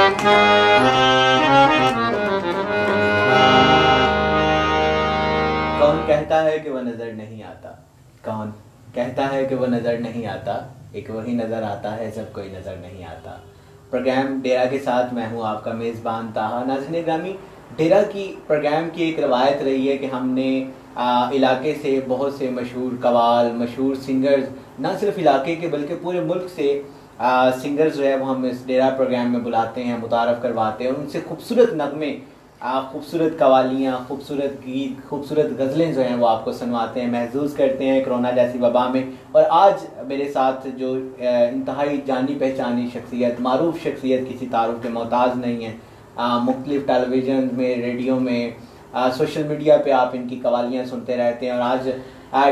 कौन कहता है कि वह नजर नहीं आता, कौन कहता है कि वह नजर नहीं आता, एक वही नजर आता है जब कोई नजर नहीं आता। प्रोग्राम डेरा के साथ मैं हूं आपका मेज़बान ताहा। नाज़रीन ग्रामी, डेरा की प्रोग्राम की एक रवायत रही है कि हमने इलाके से बहुत से मशहूर कवाल, मशहूर सिंगर्स, ना सिर्फ इलाके के बल्कि पूरे मुल्क से सिंगर्स जो है वो हम इस डेरा प्रोग्राम में बुलाते हैं, मुतारफ़ करवाते हैं और उनसे खूबसूरत नगमे, खूबसूरत कवालियाँ, खूबसूरत गीत, खूबसूरत गज़लें जो हैं वो आपको सुनवाते हैं, महसूस करते हैं कोरोना जैसी वबा में। और आज मेरे साथ जो इंतहाई जानी पहचानी शख्सियत, मारूफ शख्सियत, किसी तारुफ के मोहताज नहीं है, मुख्तलिफ टेलीविज़न में, रेडियो में, सोशल मीडिया पे आप इनकी कवालियाँ सुनते रहते हैं। और आज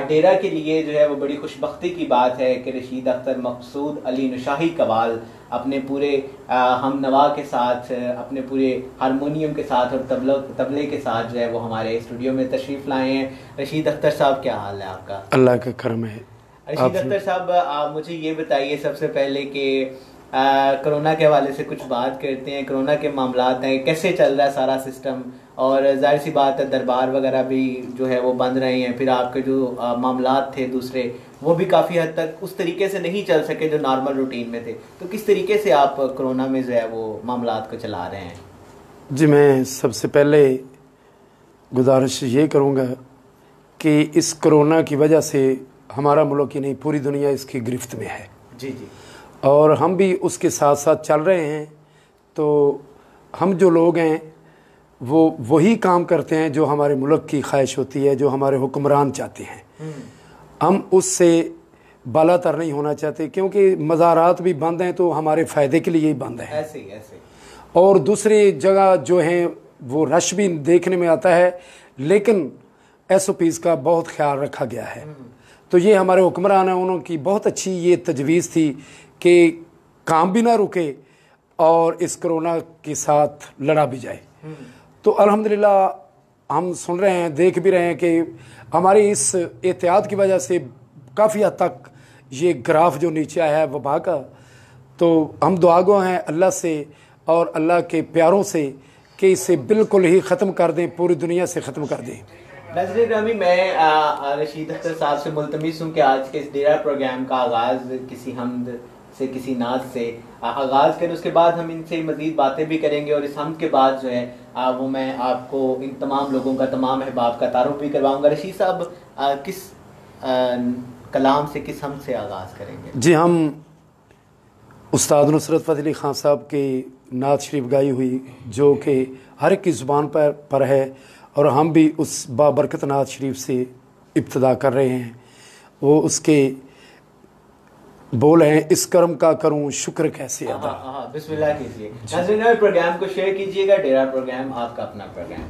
डेरा के लिए जो है वो बड़ी खुशबख्ती की बात है कि रशीद अख्तर मकसूद अली नुशाही कवाल अपने पूरे हम नवा के साथ, अपने पूरे हारमोनियम के साथ और तबले के साथ जो है वो हमारे स्टूडियो में तशरीफ़ लाए हैं। रशीद अख्तर साहब, क्या हाल है आपका? अल्लाह का करम है। रशीद अख्तर साहब, मुझे ये बताइए सबसे पहले कि कोरोना के हवाले से कुछ बात करते हैं। कोरोना के मामलात हैं, कैसे चल रहा है सारा सिस्टम? और जाहिर सी बात है दरबार वगैरह भी जो है वो बंद रहे हैं, फिर आपके जो मामलात थे दूसरे वो भी काफ़ी हद तक उस तरीके से नहीं चल सके जो नॉर्मल रूटीन में थे। तो किस तरीके से आप कोरोना में जो है वो मामलात को चला रहे हैं? जी, मैं सबसे पहले गुजारिश ये करूँगा कि इस कोरोना की वजह से हमारा मुल्क ही नहीं पूरी दुनिया इसकी गिरफ्त में है। जी जी। और हम भी उसके साथ साथ चल रहे हैं। तो हम जो लोग हैं वो वही काम करते हैं जो हमारे मुल्क की ख्वाहिश होती है, जो हमारे हुक्मरान चाहते हैं। हम उससे बालातर नहीं होना चाहते, क्योंकि मज़ारात भी बंद हैं तो हमारे फ़ायदे के लिए ही बंद है। ऐसे ही ऐसे। और दूसरी जगह जो हैं वो रश भी देखने में आता है, लेकिन SOPs का बहुत ख्याल रखा गया है। तो ये हमारे हुक्मरान हैं, उनकी बहुत अच्छी ये तजवीज़ थी कि काम भी ना रुके और इस कोरोना के साथ लड़ा भी जाए। तो अल्हम्दुलिल्लाह हम सुन रहे हैं, देख भी रहे हैं कि हमारी इस एहतियात की वजह से काफ़ी हद तक ये ग्राफ जो नीचे आया है वबा का, तो हम दुआगो हैं अल्लाह से और अल्लाह के प्यारों से कि इसे बिल्कुल ही ख़त्म कर दें, पूरी दुनिया से ख़त्म कर दें। नाज़रीन ग्रामी, मैं रशीद अख्तर साहब से मुल्तमिस हूँ कि आज के इस डेरा प्रोग्राम का आगाज़ किसी हमद से, किसी नाज से आगाज़ करें। उसके बाद हम इनसे मज़ीद बातें भी करेंगे और इस हमद के बाद जो है वो मैं आपको इन तमाम लोगों का, तमाम अहबाब का तारुफ भी करवाऊँगा। रशीद साहब, किस कलाम से, किस हमद से आगाज़ करेंगे? जी, हम उस्ताद नुसरत फ़तेह अली ख़ान साहब की नात शरीफ गाई हुई जो कि हर एक की ज़ुबान पर है, और हम भी उस बाबरकत नात शरीफ से इब्तिदा कर रहे हैं। वो उसके बोल हैं, इस कर्म का करूं शुक्र कैसे अदा। बिस्मिल्लाह कीजिए। नाज़रीन, प्रोग्राम को शेयर कीजिएगा। डेरा प्रोग्राम आपका अपना प्रोग्राम।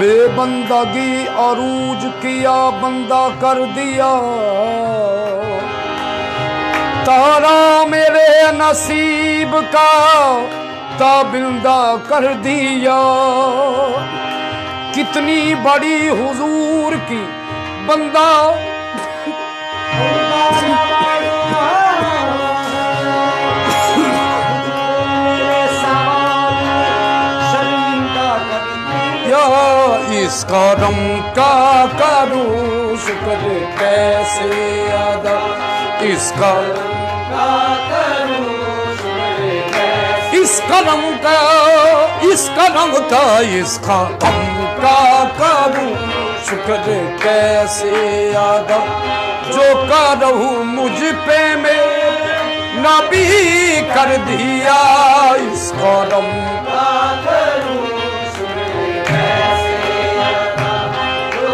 बेबंदगी अरूज किया, बंदा कर दिया तारा मेरे नसीब का, ताबिंदा कर दिया। कितनी बड़ी हुजूर की बंदा इस करम का करूं शुक्र कैसे अदा, इस करम का करूं शुक्र कैसे, इस करम का, इस करम का, इस करम का करूं शुक्र कैसे अदा। जो करूं मुझ पे मेरे नबी कर दिया, इस करम का करूं शुक्र कैसे अदा। जो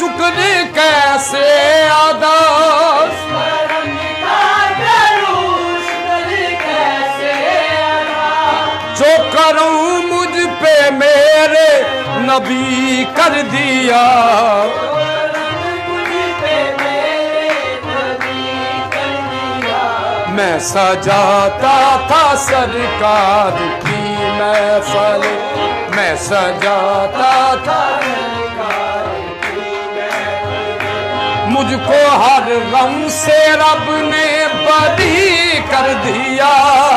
शुक्र कैसे अदा जो करूं मुझ पे मेरे नबी कर दिया। मैं सजाता था सरकार की महफिल, मैं सजाता था मुझको हर गम से रब ने बरी कर दिया।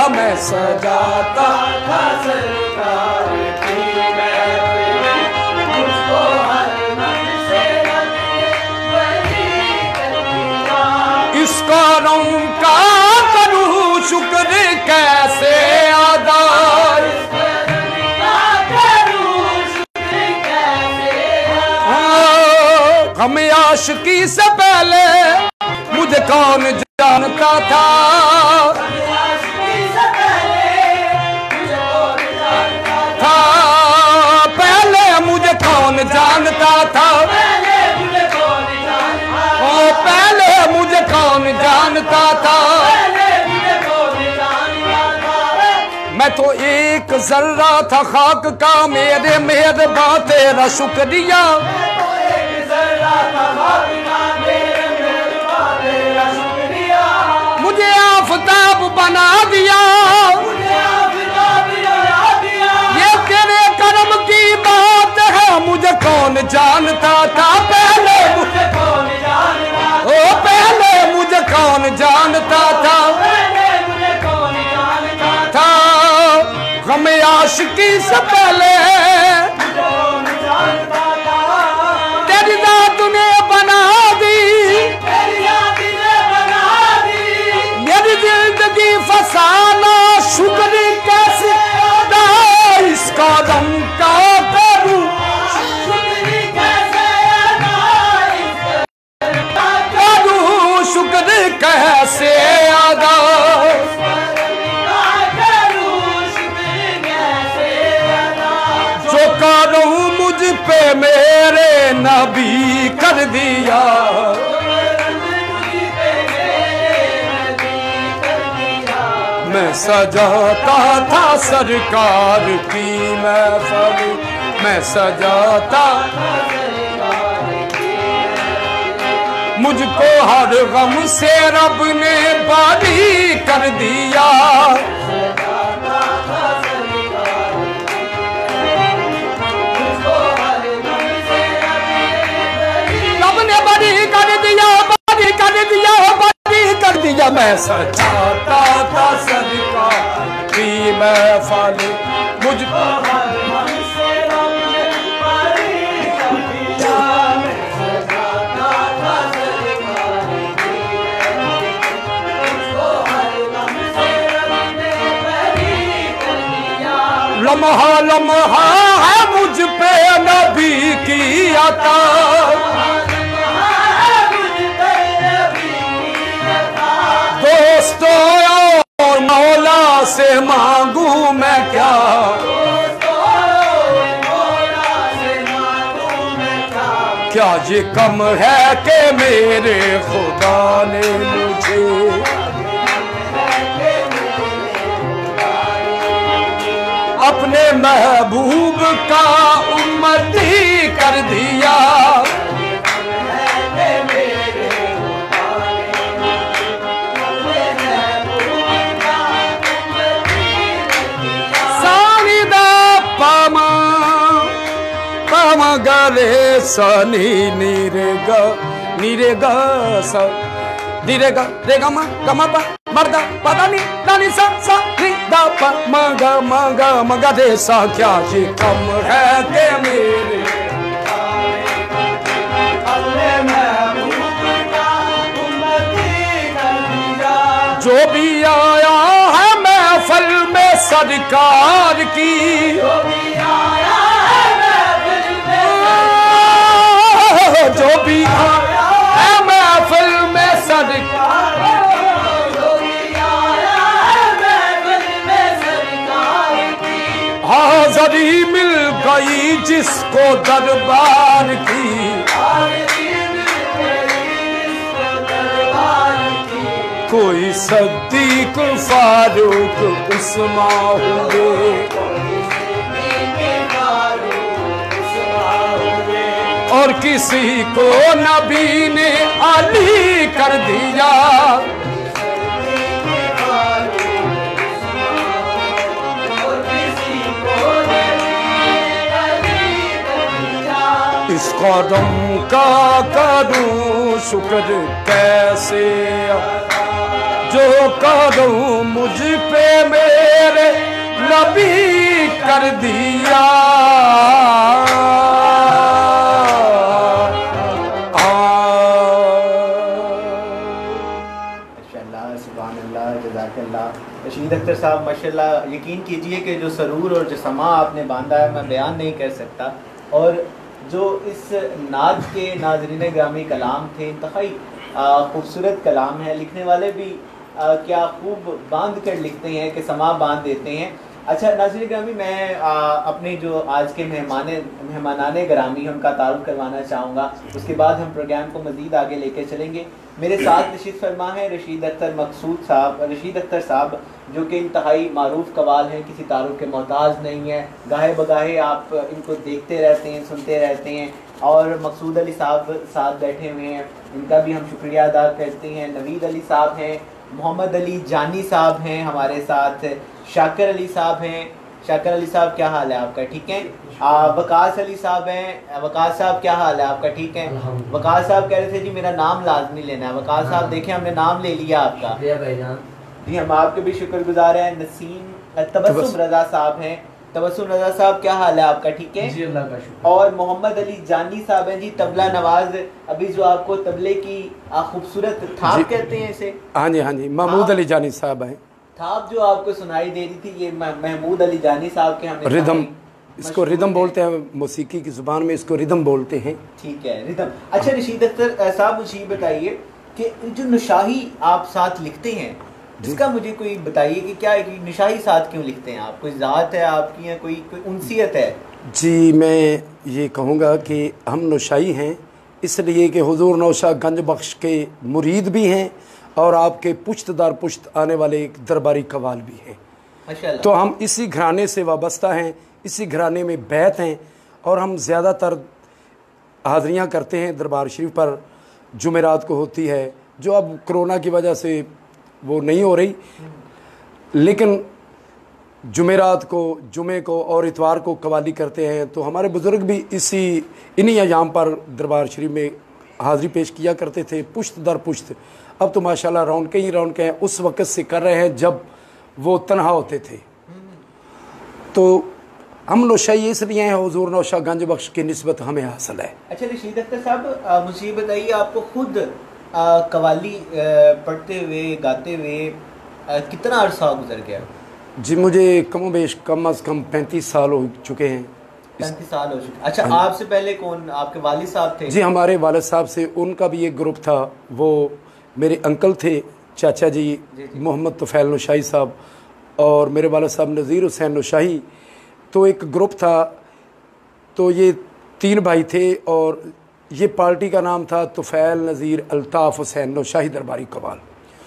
मैं सजाता था सरकार की महफिल, मुझको हर गम से रब ने बरी कर दिया। इस करम का करूं शुक्र कैसे अदा, हम आशिकी से पहले मुझे कौन जानता था, पहले मुझे कौन जानता था, ओ पहले मुझे कौन जानता था। मैं तो एक जर्रा था खाक का, मेरे मेहरबान तेरा शुक्रिया। मुझे आफताब बना दिया, ये तेरे करम की बात है। मुझे कौन जानता था पहले, ओ पहले मुझे कौन जानता था। गम आशिकी से पहले तेरी जात ने बना दी, मेरी जिंदगी फसाना शुक्र कैसे अदा, इसका दम का करूं करूं शुक्र कैसे अदा। जो करूं मुझ पे मेरे नबी कर दिया। मैं सजाता था सरकार की महफिल, मैं सजाता मुझको हर गम से रब ने बारी कर दिया। रब ने बारी कर दिया, बारी कर दिया, बारी कर दिया। मैं सजाता था सरकार की महफिल, मुझको हर गम से रब ने बारी कर दिया। मैं सजाता था सरकार की महफिल, मुझको हर गम से रब ने बारी कर दिया। लम्हा लम्हा है मुझ पे नबी की अता, दोस्तों और मौला से मांगू मैं क्या, क्या ये कम है कि मेरे खुदा ने मुझे अपने महबूब का उम्मती कर दिया। गरे सनी नीरेगा नीरेगा सा नीरेगा रेगा मा गमा पा मरदा पता नी दानी सा सा नी दा पा मगा मगा मगा दे सा। क्या ये कम है के मेरे अपने महबूब का उम्मती कर दिया। जो भी आया है महफिल में सरकार की, जो भी आया जो भी आया है महफिल में सरकार, जो भी आया है महफिल में सरकार की, हाज़री मिल गई जिसको दरबार की। कोई सद्दीक फारूक उस्मा हुए, और किसी को नबी ने अली कर दिया। इस कदम का करूं शुक्र कैसे, जो कदम मुझ पे मेरे नबी कर दिया। रशीद अख्तर साहब माशाल्लाह, यकीन कीजिए कि जो सरूर और जो समा आपने बांधा है मैं बयान नहीं कर सकता। और जो इस नाच के नाजरीन ग्रामी कलाम थे, इंतहाई खूबसूरत कलाम है। लिखने वाले भी क्या खूब बांध कर लिखते हैं कि समा बांध देते हैं। अच्छा नाज़रीन ग्रामी, मैं अपने जो आज के मेहमानाने ग्रामी उनका तारुफ करवाना चाहूँगा, उसके बाद हम प्रोग्राम को मज़ीद आगे लेकर चलेंगे। मेरे साथ रशीद फरमा है रशीद अख्तर साहब जो कि इंतहाई मारूफ कवाल हैं, किसी तारुफ के मोहताज नहीं है। गाहे बगाहे आप इनको देखते रहते हैं, सुनते रहते हैं। और मकसूद अली साहब साथ बैठे हुए हैं, इनका भी हम शुक्रिया अदा करते हैं। नवीद अली साहब हैं, मोहम्मद अली जानी साहब हैं हमारे साथ, शाकिर अली साहब हैं। शाकिर अली साहब क्या हाल है आपका? ठीक है। वकास अली साहब हैं। वकास साहब क्या हाल है आपका? ठीक है। वकास साहब कह रहे थे जी मेरा नाम लाजमी लेना है। वकास साहब देखें हमने नाम ले लिया आपका जी, हम आपके भी शुक्रगुजार हैं। नसीम तबस्सुम रजा साहब हैं। तबस्सुम रजा साहब क्या हाल है आपका? ठीक है जी, अल्लाह का शुक्र। और मोहम्मद अली जानी साहब हैं जी, तबला नवाज। अभी जो आपको तबले की खूबसूरत थाप कहते हैं इसे, हाँ जी हाँ जी, महमूद अली जानी साहब हैं। थाप जो आपको सुनाई दे रही थी ये महमूद अली जानी साहब के हमने रिदम, इसको रिदम बोलते हैं, मौसीकी की जुबान में इसको रिदम बोलते हैं। ठीक है, रिदम। अच्छा रशीद अख्तर साहब मुझे बताइए कि जो नशाही आप साथ लिखते हैं, इसका मुझे कोई बताइए कि क्या नशाही साथ क्यों लिखते हैं आप? कोई ज़ात है आपकी या कोई उनसियत है? जी मैं ये कहूँगा कि हम नशाई हैं इसलिए कि हुजूर नौशाह गंज बख्श के मुरीद भी हैं और आपके पुश्त दर पुश्त आने वाले एक दरबारी कवाल भी हैं। माशाअल्लाह। तो हम इसी घराने से वाबस्ता हैं, इसी घराने में बैत हैं और हम ज़्यादातर हाज़रियाँ करते हैं दरबार शरीफ पर। जुमेरात को होती है, जो अब कोरोना की वजह से वो नहीं हो रही, लेकिन जुमेरात को, जुमे को और इतवार को कवाली करते हैं। तो हमारे बुज़ुर्ग भी इन्हीं अयाम पर दरबार शरीफ में हाज़री पेश किया करते थे, पुश्त दर पुश्त। अब तो माशाल्लाह रौनकें ही रौनकें हैं, उस वक़्त से कर रहे हैं जब वो तन्हा होते थे। तो हम नौशाई इसलिए हैं, हुजूर नौशाह गंज बख्श की निस्बत हमें हासिल है। अच्छा रशीद अख्तर साहब मुझे बताइए, आपको खुद कवाली पढ़ते हुए गाते हुए कितना अरसा गुजर गया? जी मुझे कम बेश कम अज़ कम 35 साल हो चुके हैं। 35 साल हो चुके। अच्छा आपसे पहले कौन आपके वालिद साहब थे? जी हमारे वालिद साहब से उनका भी एक ग्रुप था, वो मेरे अंकल थे, चाचा जी मोहम्मद तुफ़ैल नौशाही साहब और मेरे वालिद साहब नज़ीर हुसैन नौशाही। तो एक ग्रुप था, तो ये 3 भाई थे और ये पार्टी का नाम था तुफ़ैल नज़ीर अल्ताफ़ हुसैन नौशाही दरबारी कवाल।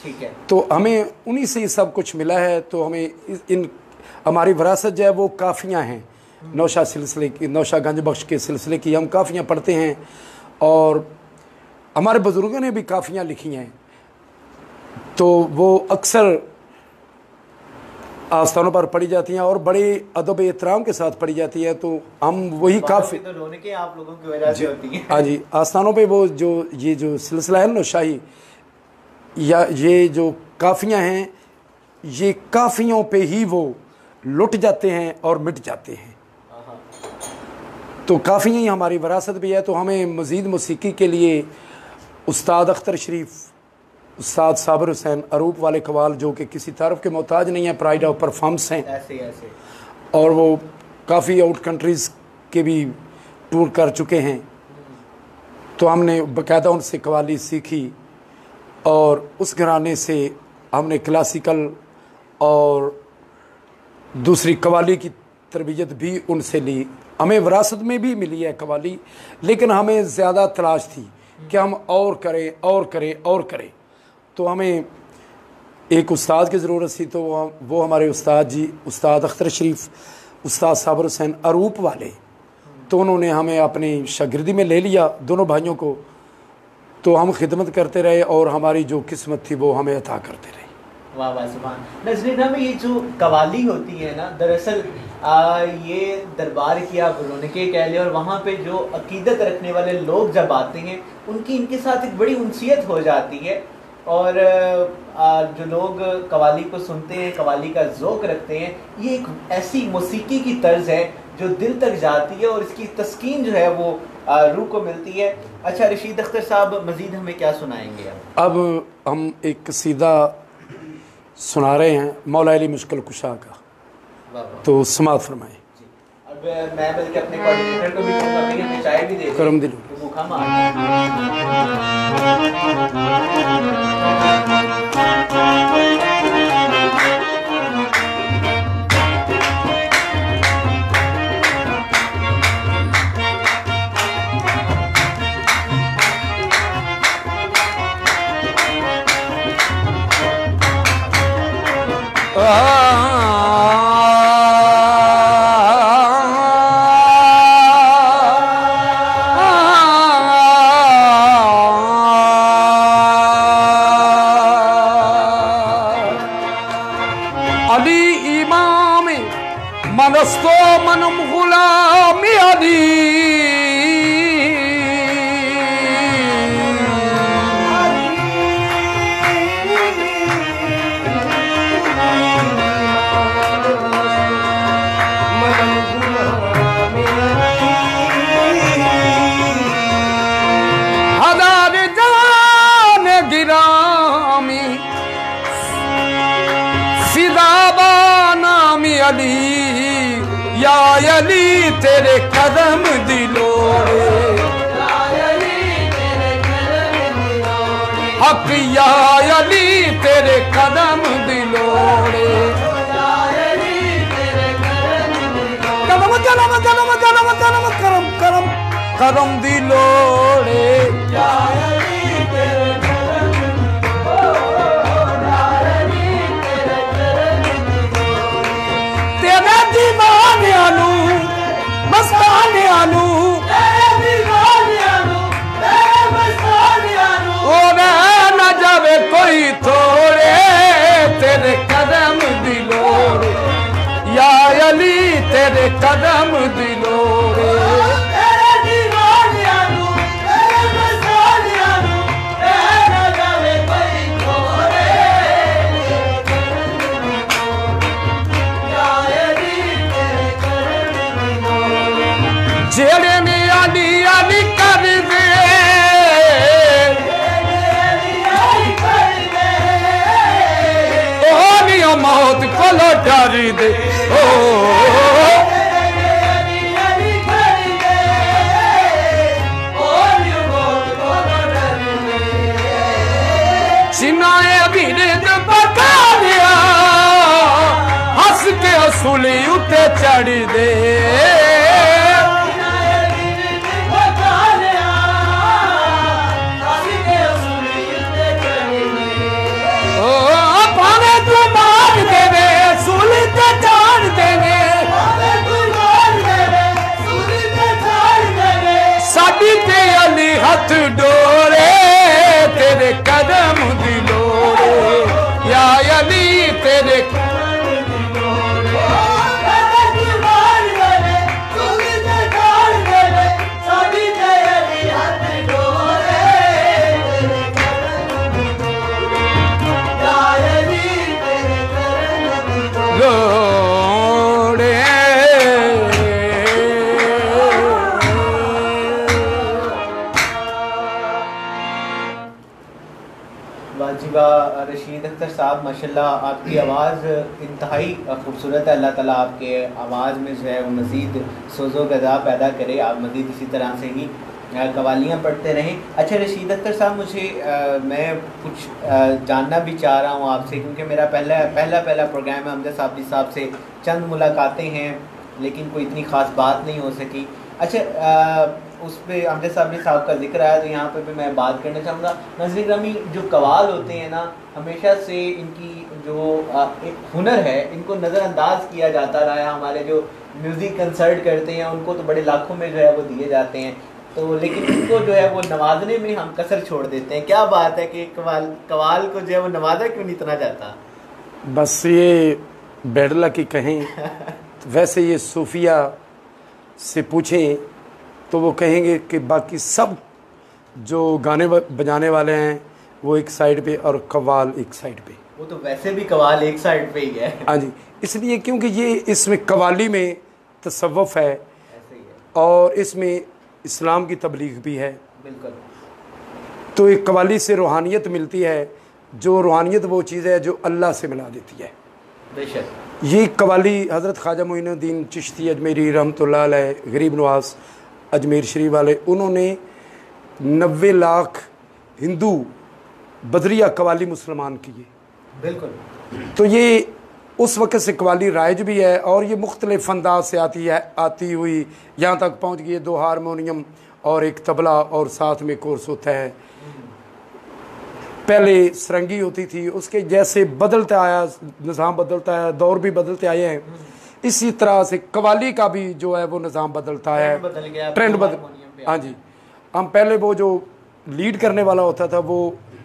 ठीक है। तो हमें उन्हीं से सब कुछ मिला है। तो हमें हमारी विरासत जो है वो काफ़ियाँ हैं, नौशाह सिलसिले की, नौशाह गंज बख्श के सिलसिले की हम काफ़ियाँ पढ़ते हैं और हमारे बुज़ुर्गों ने भी काफ़ियाँ लिखी हैं। तो वो अक्सर आस्थानों पर पढ़ी जाती हैं और बड़े अदब एहतराम के साथ पढ़ी जाती है। तो हम वही काफ़ी तो रौनकें आप लोगों की वजह से होती हैं। हाँ जी, आस्थानों पे वो ये जो सिलसिला है नौशाही या ये जो काफ़ियाँ हैं, ये काफ़ियों पे ही वो लुट जाते हैं और मिट जाते हैं। तो काफ़ियाँ ही हमारी विरासत भी है। तो हमें मज़ीद मौसीकी के लिए उस्ताद अख्तर शरीफ, उस्ताद साबिर हुसैन अरूप वाले कवाल जो कि किसी तारफ़ के मोहताज नहीं है, प्राइड ऑफ परफॉर्मेंस हैं ऐसे और वो काफ़ी आउट कंट्रीज़ के भी टूर कर चुके हैं। तो हमने बाकायदा उनसे कवाली सीखी और उस घराने से हमने क्लासिकल और दूसरी कवाली की तरबियत भी उनसे ली। हमें विरासत में भी मिली है कवाली, लेकिन हमें ज़्यादा तलाश थी कि हम और करें और करें और करें। तो हमें एक उस्ताद की ज़रूरत थी, तो वो हमारे उस्ताद जी उस्ताद अख्तर शरीफ, उस्ताद साबर हुसैन अरूप वाले, तो उन्होंने हमें अपनी शागिर्दी में ले लिया दोनों भाइयों को। तो हम खिदमत करते रहे और हमारी जो किस्मत थी वो हमें अता करते रहे। वाह वाह सुभान। नजरीना में ये जो कवाली होती है ना, दरअसल ये दरबार की आप रौनकें कह लें, और वहाँ पे जो अकीदत रखने वाले लोग जब आते हैं उनकी इनके साथ एक बड़ी उनसियत हो जाती है। और जो लोग कवाली को सुनते हैं, कवाली का ज़ौक़ रखते हैं, ये एक ऐसी मौसीकी की तर्ज है जो दिल तक जाती है और इसकी तस्कीन जो है वो रूह को मिलती है। अच्छा रशीद अख्तर साहब, मज़ीद हमें क्या सुनाएंगे? अब हम एक कसीदा सुना रहे हैं मौला अली मुश्किल कुशा का, तो समाअत फरमाएं। अब मैं बल्कि अपने कोऑर्डिनेटर को भी कहूँगा कि हमें चाय भी दे करम दिल तो भूखा मार। अली इमाम मनस्तो मनम गुलाम अली, हदार जान गिरामी फिदाबा नामी अली, या अली तेरे कदम दिलोड़े, हक या अली तेरे कदम दिलोड़े, कदम कदम कदम कदम कदम करम करम कदम दिलोड़े, तेरे दीवानिया नू मस्तानिया नू न जावे कोई थोड़े, तेरे कदम दिलोड़े, या अली तेरे कदम दिलोड़े। जेड़े ने अली अली कर दे, ओ मौत को डर दे, चिनाए अभी पका लिया, हंस के असुली उते चढ़ दे, अली हाथ डोरे, तेरे कदम दिलोड़े, या अली तेरे रशीद अख्तर साहब माशाल्लाह आपकी आवाज़ इंतहाई खूबसूरत है। अल्लाह ताला आपके आवाज़ में जो है वो मज़ीद सोज़ो गज़ा पैदा करे, आप मज़ीद इसी तरह से ही कवालियाँ पढ़ते रहें। अच्छा रशीद अख्तर साहब, मुझे मैं कुछ जानना भी चाह रहा हूँ आपसे, क्योंकि मेरा पहला प्रोग्राम है, हमजा साहब साहब से चंद मुलाकातें हैं लेकिन कोई इतनी ख़ास बात नहीं हो सकी। अच्छा उस पर हमजा साहब का जिक्र आया तो यहाँ पे भी मैं बात करना चाहूँगा। नज़रीन ग्रामी, जो कवाल होते हैं ना, हमेशा से इनकी जो एक हुनर है इनको नज़रअंदाज किया जाता रहा है। हमारे जो म्यूज़िक कंसर्ट करते हैं उनको तो बड़े लाखों में जो है वो दिए जाते हैं, तो लेकिन उनको जो है वो नवाजने में हम कसर छोड़ देते हैं। क्या बात है कि कवाल को जो है वो नवाजा क्यों नहीं इतना जाता? बस ये बैड लक ही कहें। तो वैसे ये सूफिया से पूछें तो वो कहेंगे कि बाकी सब जो गाने बजाने वाले हैं वो एक साइड पे और कव्वाल एक साइड पे। वो तो वैसे भी कव्वाल एक साइड पे ही है। हाँ जी, इसलिए क्योंकि ये इसमें कव्वाली में तसव्वुफ है, ऐसे ही है। और इसमें इस्लाम की तबलीग भी है। बिल्कुल। तो एक कव्वाली से रूहानियत मिलती है, जो रूहानियत वो चीज़ है जो अल्लाह से मिला देती है। बेशक। ये कव्वाली हज़रत ख्वाजा मोइनुद्दीन चिश्ती अजमेरी रहमतुल्लाह अलैह, गरीब नवाज अजमेर शरीफ वाले, उन्होंने 90 लाख हिंदू बदरिया कव्वाली मुसलमान किए। बिल्कुल। तो ये उस वक़्त से कव्वाली राइज भी है, और ये मुख्तलिफ अंदाज से आती हुई यहाँ तक पहुँच गई है। 2 हारमोनियम और एक तबला और साथ में कोर्स होता है। पहले सरंगी होती थी, उसके जैसे बदलता आया, निज़ाम बदलता है, दौर भी बदलते आए हैं, इसी तरह से कव्वाली का भी जो है वो निज़ाम बदलता है, ट्रेंड बदल। हाँ जी, हम पहले वो जो लीड करने वाला होता था वो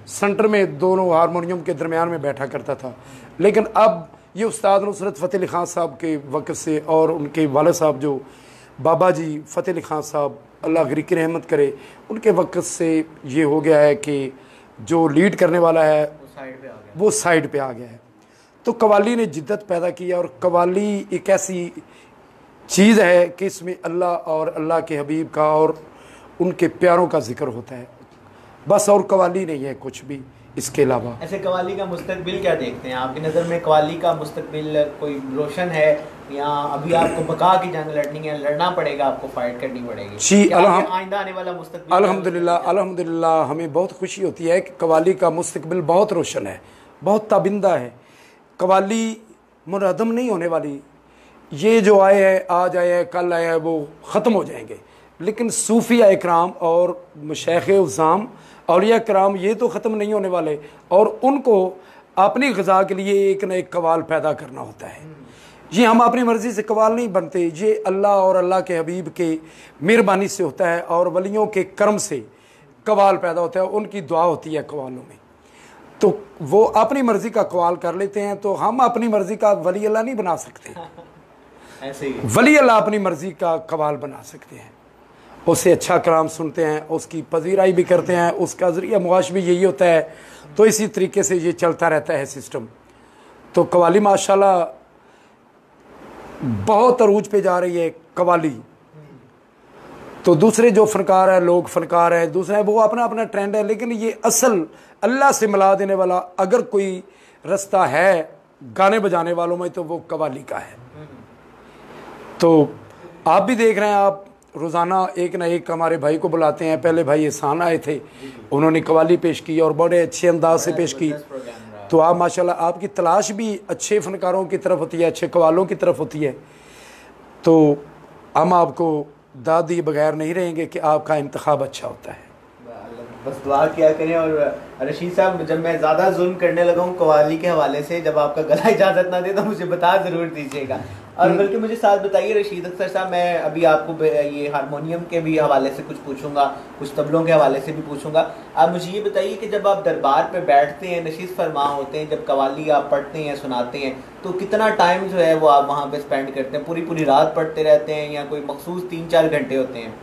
सेंटर में दोनों हारमोनियम के दरमियान में बैठा करता था, लेकिन अब ये उस्ताद नुसरत फ़तेह अली ख़ान साहब के वक़्त से और उनके वाले साहब जो बाबा जी फ़तेह अली ख़ान साहब, अल्लाह गरीक रहमत करे, उनके वक़्त से ये हो गया है कि जो लीड करने वाला है वो साइड पे आ गया है। तो कव्वाली ने जिद्दत पैदा की है, और कव्वाली एक ऐसी चीज़ है कि इसमें अल्लाह और अल्लाह के हबीब का और उनके प्यारों का जिक्र होता है बस, और कव्वाली नहीं है कुछ भी इसके अलावा। ऐसे कव्वाली का मुस्तकबिल क्या देखते हैं आपकी नज़र में? कव्वाली का मुस्तकबिल कोई रोशन है, या अभी आपको बका की जंग लड़नी है, लड़ना पड़ेगा, आपको फाइट करनी पड़ेगी? जी, आइंदा आने वाला मुस्तकबिल अल्हम्दुलिल्लाह, अल्हम्दुलिल्लाह हमें बहुत खुशी होती है कि कव्वाली का मुस्तकबिल बहुत रोशन है, बहुत ताबिंदा है। कव्वाली मुनहदम नहीं होने वाली। ये जो आए हैं, आज आए हैं, कल आए हैं, वो ख़त्म हो जाएंगे, लेकिन सूफिया इकराम और मशाइख उज़्ज़ाम औलिया कराम ये तो ख़त्म नहीं होने वाले, और उनको अपनी ग़िज़ा के लिए एक न एक कवाल पैदा करना होता है। ये हम अपनी मर्ज़ी से कवाल नहीं बनते, ये अल्लाह और अल्लाह के हबीब के मेहरबानी से होता है, और वलियों के कर्म से कवाल पैदा होता है, उनकी दुआ होती है कवालों में। तो वो अपनी मर्ज़ी का कवाल कर लेते हैं, तो हम अपनी मर्ज़ी का वली अल्लाह नहीं बना सकते। ऐसे ही वली अल्लाह अपनी मर्ज़ी का कवाल बना सकते हैं, उससे अच्छा कलाम सुनते हैं, उसकी पजीराई भी करते हैं, उसका ज़रिया मुआश भी यही होता है। तो इसी तरीके से ये चलता रहता है सिस्टम। तो कव्वाली माशाल्लाह बहुत अरूज पे जा रही है कव्वाली। तो दूसरे जो फनकार हैं, लोग फनकार हैं दूसरे हैं, वो अपना अपना ट्रेंड है, लेकिन ये असल अल्लाह से मिला देने वाला अगर कोई रास्ता है गाने बजाने वालों में तो वो कव्वाली का है। तो आप भी देख रहे हैं, आप रोज़ाना एक ना एक हमारे भाई को बुलाते हैं। पहले भाई एहसान आए थे, उन्होंने कव्वाली पेश की और बड़े अच्छे अंदाज से पेश की। तो आप माशाल्लाह, आपकी तलाश भी अच्छे फनकारों की तरफ होती है, अच्छे कव्वालों की तरफ होती है। तो हम आपको दाद दिए बगैर नहीं रहेंगे कि आपका इंतखाब अच्छा होता है। बस दुआ किया करें। और रशीद साहब, जब मैं ज़्यादा जुल्म करने लगा हूँ कव्वाली के हवाले से, जब आपका गला इजाज़त ना दे तो मुझे बता ज़रूर दीजिएगा। और बल्कि मुझे साथ बताइए रशीद अख्तर साहब, मैं अभी आपको ये हारमोनियम के भी हवाले से कुछ पूछूंगा, कुछ तबलों के हवाले से भी पूछूंगा। आप मुझे ये बताइए कि जब आप दरबार पे बैठते हैं, नशीस फरमा होते हैं, जब कव्वाली आप पढ़ते हैं, सुनाते हैं, तो कितना टाइम जो है वो आप वहाँ पे स्पेंड करते हैं? पूरी पूरी रात पढ़ते रहते हैं या कोई मखसूस 3-4 घंटे होते हैं?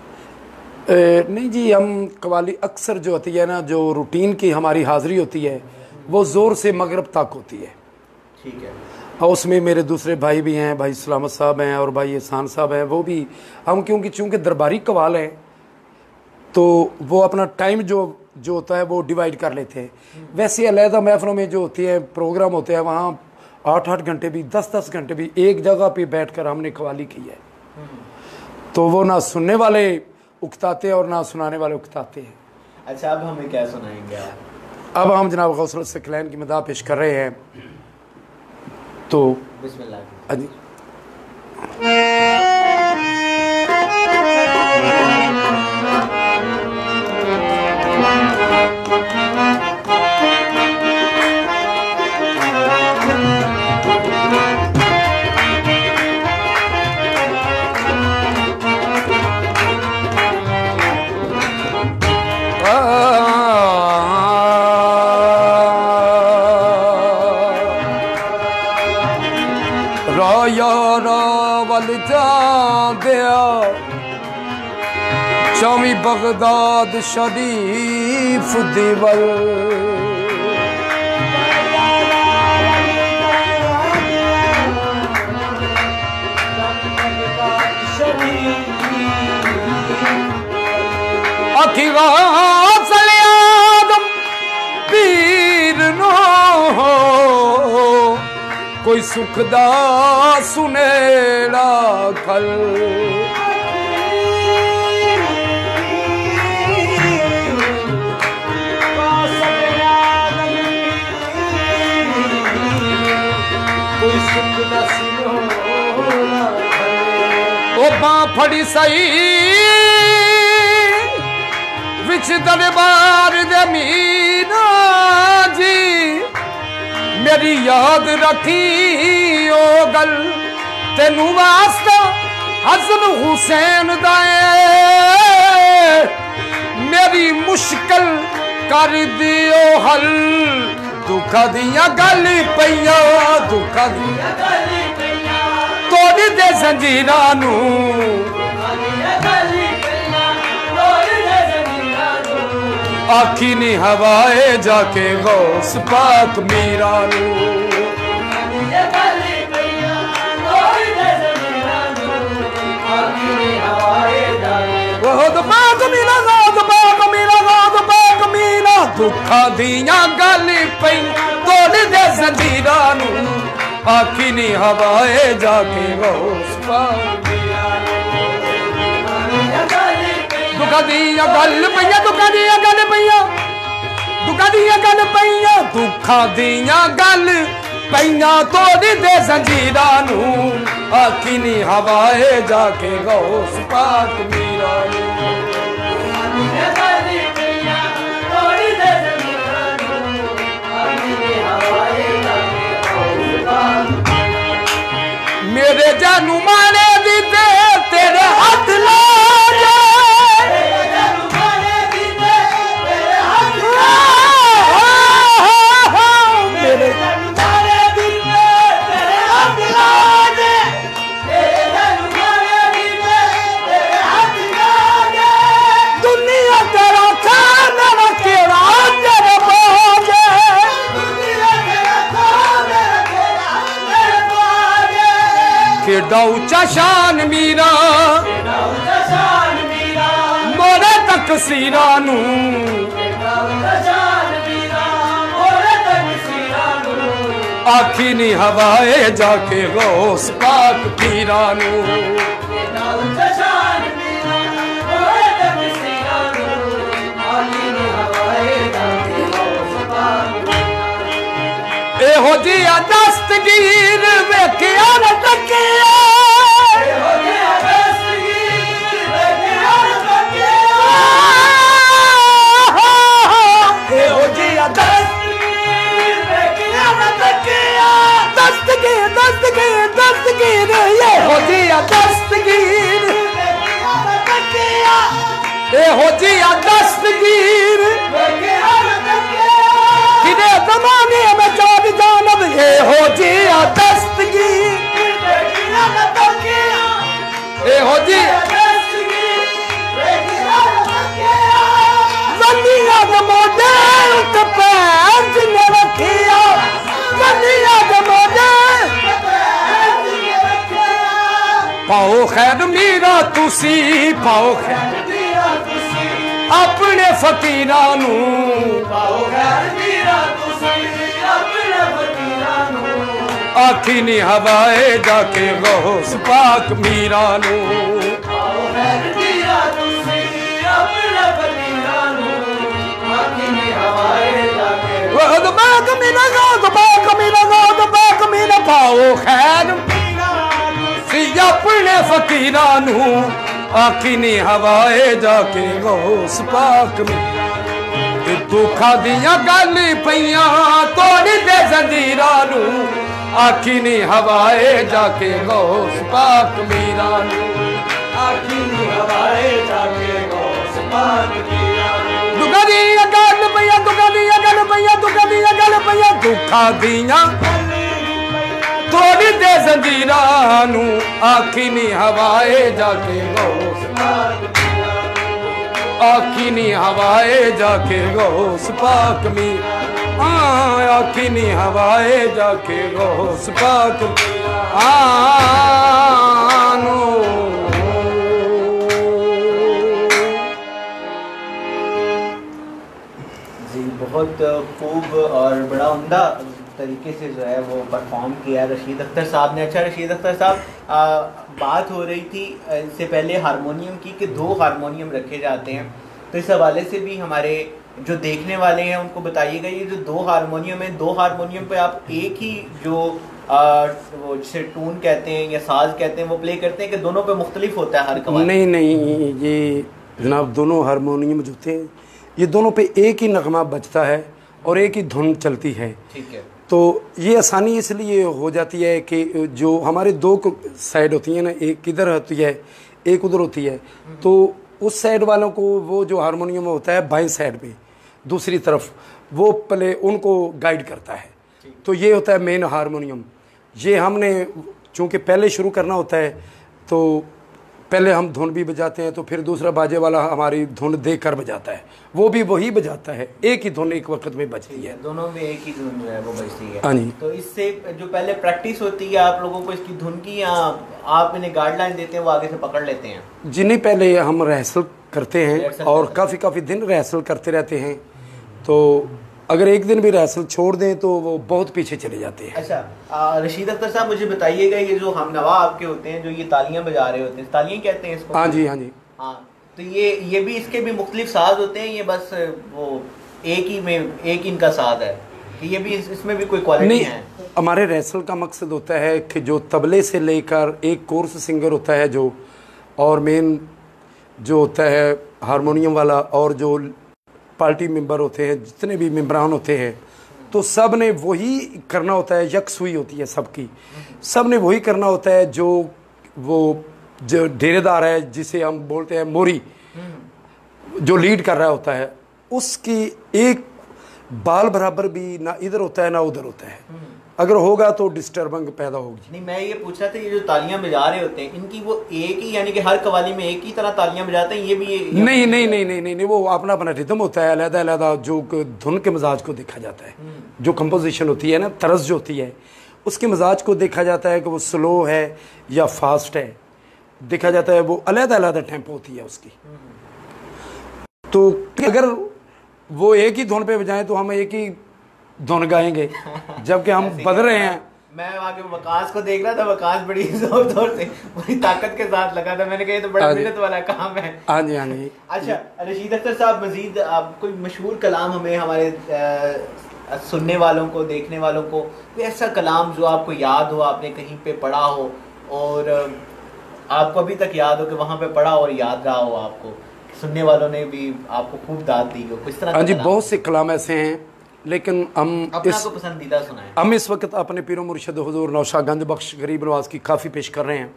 नहीं जी, हम कव्वाली अक्सर जो होती है ना, जो रूटीन की हमारी हाज़िरी होती है वो ज़ोर से मगरब तक होती है। ठीक है। और उसमें मेरे दूसरे भाई भी हैं, भाई सलामत साहब हैं और भाई एहसान साहब हैं, वो भी हम क्योंकि चूँकि दरबारी कव्वाल हैं तो वो अपना टाइम जो होता है वो डिवाइड कर लेते हैं। वैसे अलहदा महफलों में जो होती है प्रोग्राम होते हैं, वहाँ 8-8 घंटे भी 10-10 घंटे भी एक जगह पे बैठकर हमने कव्वाली की है। तो वो ना सुनने वाले उकताते हैं और ना सुनाने वाले उकताते हैं। अच्छा, अब हमें क्या सुनाएंगे आप? अब हम जनाब गौसल सकलैन की मदाह पेश कर रहे हैं। तो बिस्मिल्लाह। जी, रायारा वल जांदिया चौवी बगदाद शरीफ दी वल आखी गौसल आदम पीर नो कोई सुखदा सुनेड़ा खल ओ बां फड़ी सही विच दरबार दे मीना जी मेरी याद रखी ओ गल तेनू वास्ता हसन हुसैन दाए मेरी मुश्किल कर दियो हल दुखा दिया गल पईया दुखा दिया गल पईया तोड़ दे जंजीरां नू आखी नी हवाए जाके गौस पाक मीरा नू दुखा दिया गल पई तोड़ दे जंजीरां नू आखी नी हवाए जाके गौस पाक दुखा दिया गल पईया दुखा दिया गल पईया दुखा दिया गल पईया दुखा दिया गल पईया तोड़ दे जंजीरां नू आखी नी हवाए जाके गौस पाक मीरा नू मेरे जानू माने दी तेरे हाथ ला केड़ा ऊंचा शान मीरा मोरे तकसीरा नू आखी नी हवाए जाके गौस पाक पीरा नू एहो जिया दस्तगीर वेखिया न तकिया एहो जिया दस्तगीर वेखिया न तकिया एहो जिया दस्तगीर वेखिया न तकिया दस्तगीर दस्तगीर दस्तगीर एहो जिया दस्तगीर वेखिया न तकिया एहो जिया दस्तगीर वेखिया न तकिया किदे ज़माने में जाद जानब एहो जिया दस्तगीर वेखिया न तकिया एहो जिया दस्तगीर वेखिया न तकिया ज़निया दे मोढे ते पैर जिन्ने रखिया ज़निया दे मोढे ते पैर जिन्ने रखिया पाओ खैर मीरा तुसी पाओ खैर मीरा तुसी अपने फकीरां नू पाओ खैर मीरा तुसी अपने फकीरां नू आखी नी हवाए जाके गौस पाक मीरा नू पाओ खैर मीरा तुसी अपने फकीरां नू आखी नी हवाए जाके गौस पाक मीरा गौस पाक मीरा गौस पाक मीरा पाओ खैर अपने फकीरां नू आखी नी हवाए जाके गौस पाक में दुखा दिया गल पईया तोड़ दे जंजीरां नू आखी नी हवाए जाके गौस पाक मीरा नू आखी नी हवाए जाके गौस पाक मीरा नू दुखा दिया गल पईया दुखा दिया गल पईया दुखा दिया गल पईया दुखा दिया तोड़ दे जंजीरां नू आखी नी हवाए जाके गौस आखी नी हवाए जाके गौस पाक में आखी नी हवाए जाके गौस पाक आनो। जी बहुत खूब और बड़ा उम्दा तरीके से जो है वो परफॉर्म किया रशीद अख्तर साहब ने। अच्छा रशीद अख्तर साहब, बात हो रही थी इससे पहले हारमोनियम की कि 2 हारमोनियम रखे जाते हैं, तो इस हवाले से भी हमारे जो देखने वाले हैं उनको बताइएगा, ये जो 2 हारमोनियम है, 2 हारमोनियम पे आप एक ही जो वो जिसे टून कहते हैं या साज कहते हैं वो प्ले करते हैं कि दोनों पे मुख्तलिफ होता है हर कवाली? नहीं नहीं, ये जनाब दोनों हारमोनियम जो थे ये दोनों पे एक ही नगमा बजता है और एक ही धुन चलती है। ठीक है। तो ये आसानी इसलिए हो जाती है कि जो हमारे 2 साइड होती हैं ना, एक इधर होती है एक उधर होती है, तो उस साइड वालों को वो जो हारमोनियम होता है बाएं साइड पे दूसरी तरफ वो पहले उनको गाइड करता है। तो ये होता है मेन हारमोनियम। ये हमने चूँकि पहले शुरू करना होता है तो पहले हम धुन भी बजाते हैं, तो फिर दूसरा बाजे वाला हमारी धुन देख कर बजाता है, वो भी वही बजाता है, एक ही धुन एक वक्त में बजती है, दोनों में एक ही धुन जो है वो बजती है। हाँ जी। तो इससे जो पहले प्रैक्टिस होती है आप लोगों को इसकी धुन की, या आप इन्हें गाइडलाइन देते हैं वो आगे से पकड़ लेते हैं? जी नहीं, पहले हम रिहर्सल करते हैं और काफ़ी दिन रिहर्सल करते रहते हैं। तो अगर एक दिन भी रिहर्सल छोड़ दें तो वो बहुत पीछे चले जाते हैं। अच्छा रशीद अख्तर साहब, मुझे बताइएगा ये जो हमनवा आपके होते हैं जो ये तालियां बजा रहे होते हैं, तालियां कहते हैं इसको? हाँ जी हाँ जी। हाँ, तो ये भी इसके भी मुख्तलिफ साज होते हैं, ये बस वो एक ही इनका साज है कि ये भी इसमें भी कोई क्वालिटी है? हमारे रिहर्सल का मकसद होता है कि जो तबले से लेकर एक कोर्स सिंगर होता है जो, और मेन जो होता है हारमोनियम वाला, और जो पार्टी मेंबर होते हैं, जितने भी मेंबरान होते हैं, तो सब ने वही करना होता है, यकसुई होती है सबकी, सब ने वही करना होता है जो वो जो डेरेदार है जिसे हम बोलते हैं मोरी, जो लीड कर रहा होता है, उसकी एक बाल बराबर भी ना इधर होता है ना उधर होता है, अगर होगा तो डिस्टर्बेंस पैदा होगी। नहीं, मैं ये पूछ रहा था ये जो तालियां बजा रहे होते हैं इनकी वो एक ही, यानी कि हर कवाली में एक ही तरह तालियां बजाते हैं, ये भी नहीं नहीं नहीं नहीं नहीं, वो अपना अपना रिदम होता है, अलग-अलग जो धुन के मिजाज को देखा जाता है, जो कंपोजिशन होती है ना, तरज जो होती है उसके मिजाज को देखा जाता है कि वो स्लो है या फास्ट है, देखा जाता है, वो अलग-अलग टेम्पो होती है उसकी। तो अगर वो एक ही धुन पे बजाएं तो हम एक ही धुन गाएंगे, जबकि हम बदल रहे हैं। मैं आगे वकास को देख रहा था, वकास बड़ी जोर से बड़ी ताकत के साथ लगा था, मैंने कहा ये तो बड़ा मेहनत वाला काम है। हाँ जी हाँ जी। अच्छा रशीद अख्तर साहब, मजीद आप कोई मशहूर कलाम हमें हमारे सुनने वालों को, देखने वालों को, कोई ऐसा कलाम जो आपको याद हो, आपने कहीं पे पढ़ा हो और आपको अभी तक याद हो कि वहाँ पे पढ़ा और याद रहा हो, आपको सुनने वालों ने भी आपको खूब दाद दी हो, किस तरह? हाँ जी, बहुत से कलाम ऐसे हैं, लेकिन हम पसंदीदा सुनाएं। हम इस वक्त अपने पीरो मुर्शिद हुजूर नौशादगंज बख्श गरीब नवाज की काफ़ी पेश कर रहे हैं,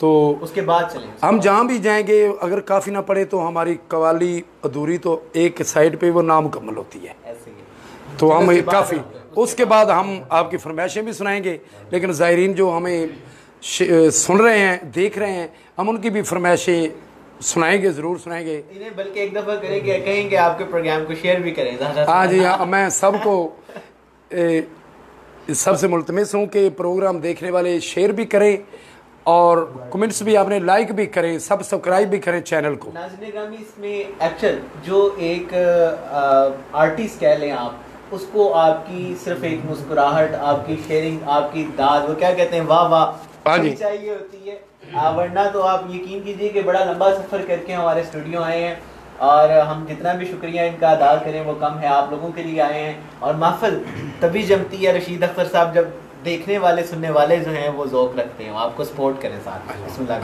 तो उसके बाद चलें। हम जहाँ भी जाएंगे अगर काफ़ी ना पड़े तो हमारी कवाली अधूरी तो एक साइड पे वो नामुकम्मल होती है, ऐसे ही। तो हम काफ़ी उसके बाद हम आपकी फरमाइशें भी सुनाएंगे, लेकिन ज़ायरीन जो हमें सुन रहे हैं, देख रहे हैं, हम उनकी भी फरमाइशें सुनाएंगे, ज़रूर सुनाएंगे। इन्हें बल्कि एक दफ़ा करेंगे, कहेंगे आपके प्रोग्राम को शेयर भी करें। हाँ जी हाँ, मैं सबको सबसे मुल्तमिस हूँ कि प्रोग्राम देखने वाले शेयर भी करें और कमेंट्स भी आपने लाइक भी करें, सब्सक्राइब भी करें चैनल को। नाज़रीन ग्रामी, इसमें एक्चुअल जो एक आर्टिस्ट कह लें आप, उसको आपकी सिर्फ एक मुस्कुराहट, आपकी शेयरिंग, आपकी दाद, वो क्या कहते हैं, वाह वाह चाहिए होती है, वरना तो आप यकीन कीजिए कि बड़ा लंबा सफ़र करके हमारे स्टूडियो आए हैं और हम जितना भी शुक्रिया इनका अदा करें वो कम है, आप लोगों के लिए आए हैं और महफिल तभी जमती है रशीद अख्तर साहब जब देखने वाले सुनने वाले जो हैं वो ज़ौक़ रखते हैं, आपको सपोर्ट करें साथ में। बिस्मिल्लाह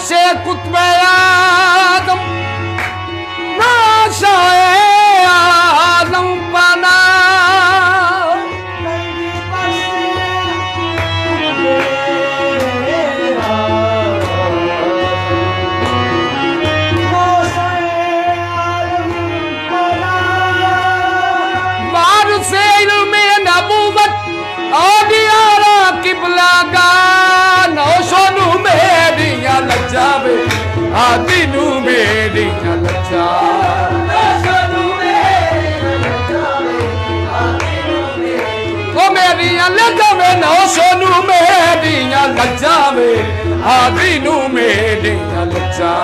नक्शे कुतबे आदम नाशाए आदम बना वारिसे इल्मे नबूवत औलियारा किबला गा नौशोनु मेरिया लजावे आदिनु मेरिया लजा ओ मेरिया लजावे नौशोनु मेरिया लजावे आदिनु मेरिया लजा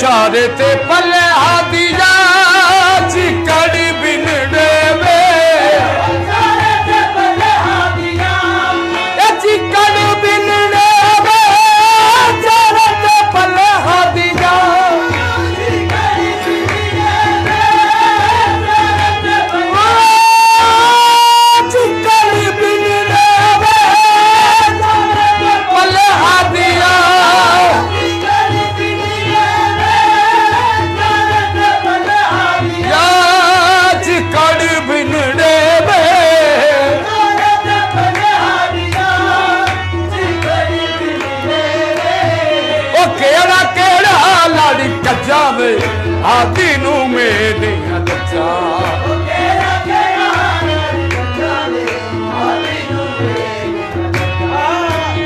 चारे ते पल्ले हादिया चिकड़ी बिनड़े चिकड़ी बिनड़े चारे ते पल्ले हादिया चिकड़ी बिनड़े पल्ले हादिया जावे आदिनु मेरे लजा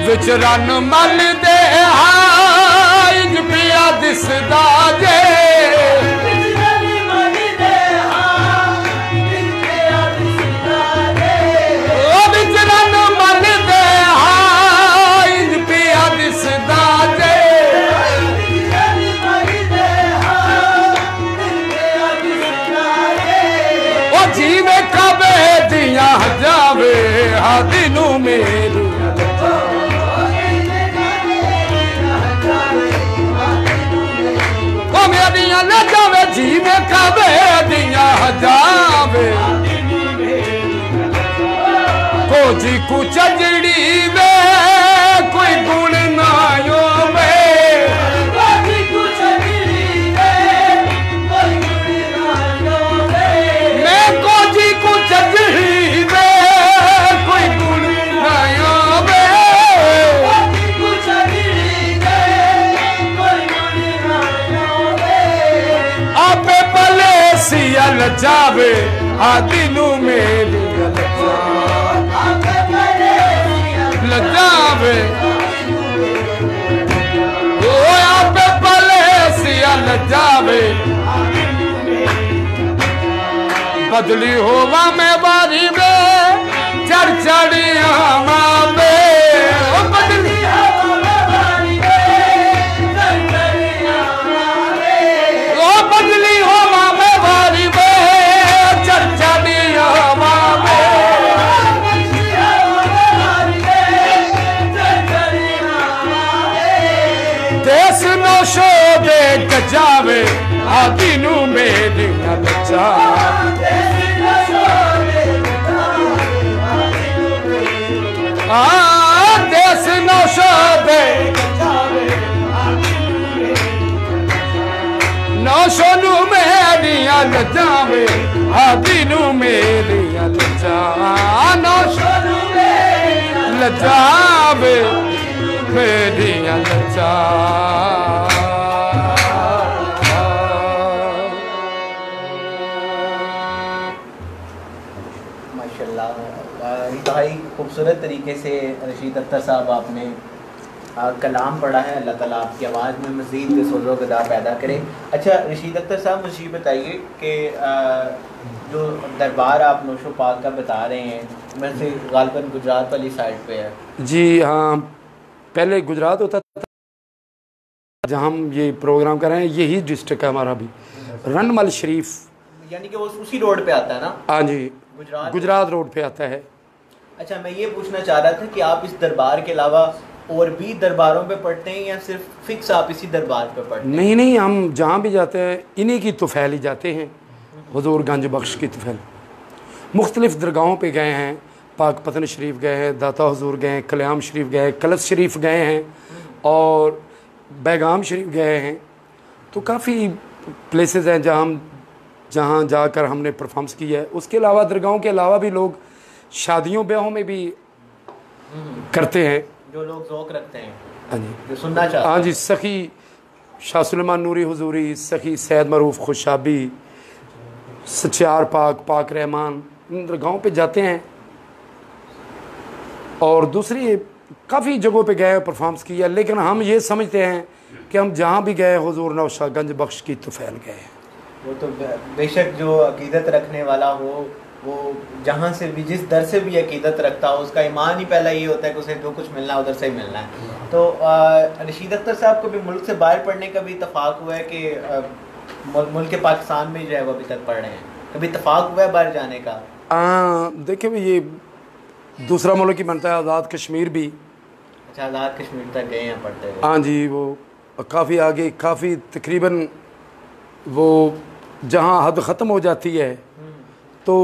विच रन मल दे हाइज पिया दिसदा जे विच रन मल दे हाइज पिया दिसदा जे जीवे कबे दिया जावे आदिनु मेरी ओ मेरिया न जावे जीवे कबे दिया जावे को जी कुछ जड़ी वे कोई गुण ना यो लजावे आदिनु मेरी लजावे ओ आप पले सिया लजावे बदली होवा में बारी में चढ़ चढ़िया मावे ओ बदली बदली होवा में बारी में चढ़िया मावे देश नो शो दे गजावे आदिनु मेरी लजा देश नो शो दे नौशोनु मेरिया लजावे आदिनु मेरिया लजा नौशोनु लजावे मेरिया लजा माशाल्लाह इंतहाई खूबसूरत तरीके से रशीद अख्तर साहब आपने कलाम पढ़ा है। अल्लाह ताला आपकी आवाज़ में मज़ीद सोज़ो गदा पैदा करे। अच्छा रशीद अख्तर साहब मुझे बताइए कि जो दरबार आप नौशो पाक का बता रहे हैं वैसे गालिबन गुजरात वाली साइड पे है? जी हाँ, पहले गुजरात होता था जहाँ हम ये प्रोग्राम कर रहे हैं, यही डिस्ट्रिक्ट है हमारा भी, रनमल शरीफ, यानी कि वो उसी रोड पे आता है ना? हाँ जी, गुजरात रोड पे आता है। अच्छा मैं ये पूछना चाह रहा था कि आप इस दरबार के अलावा और भी दरबारों पे पढ़ते हैं या सिर्फ फिक्स आप इसी दरबार पे पढ़ते हैं? नहीं नहीं, हम जहाँ भी जाते हैं इन्हीं की तुफैल ही जाते हैं, हुजूर गंज बख्श की तुफैल। मुख्तलिफ़ दरगाहों पे गए हैं, पाक पतन शरीफ गए हैं, दाता हुजूर गए हैं, कल्याम शरीफ गए हैं, कलश शरीफ गए हैं और बैगाम शरीफ गए हैं। तो काफ़ी प्लेसेस हैं जहाँ जाकर हमने परफॉर्मेंस किया है। उसके अलावा दरगाहों के अलावा भी लोग शादियों ब्याहों में भी करते हैं, जो लोग ज़ौक़ रखते हैं, हाँ जी, जो सुनना चाहते हैं। हाँ जी, सखी शाह सुलेमान नूरी हुजूरी, सखी सैयद मरूफ खुशाबी, सच्चार पाक रहमान, इन दरगाहों पे जाते हैं। और दूसरी काफ़ी जगहों पे गए परफॉर्मेंस किया, लेकिन हम ये समझते हैं कि हम जहाँ भी गए हुजूर नौशादगंज बख्श की तुफैल गए। वो तो बेशक जो अकीदत रखने वाला हो, वो जहाँ से भी जिस दर से भी अकीदत रखता हो, उसका ईमान ही पहला ये होता है कि उसे जो कुछ मिलना है उधर से ही मिलना है। तो रशीद अख्तर साहब को भी मुल्क से बाहर पढ़ने का भी इत्तफाक हुआ है कि मुल्क के पाकिस्तान में जो है वो अभी तक पढ़ रहे हैं, कभी इत्तफाक हुआ है बाहर जाने का? देखिए भाई, ये दूसरा मुल्क ही बनता है, आज़ाद कश्मीर भी। अच्छा, आज़ाद कश्मीर तक गए हैं पढ़ते हुए? हाँ जी, वो काफ़ी आगे, काफ़ी तकरीबन वो जहाँ हद ख़त्म हो जाती है तो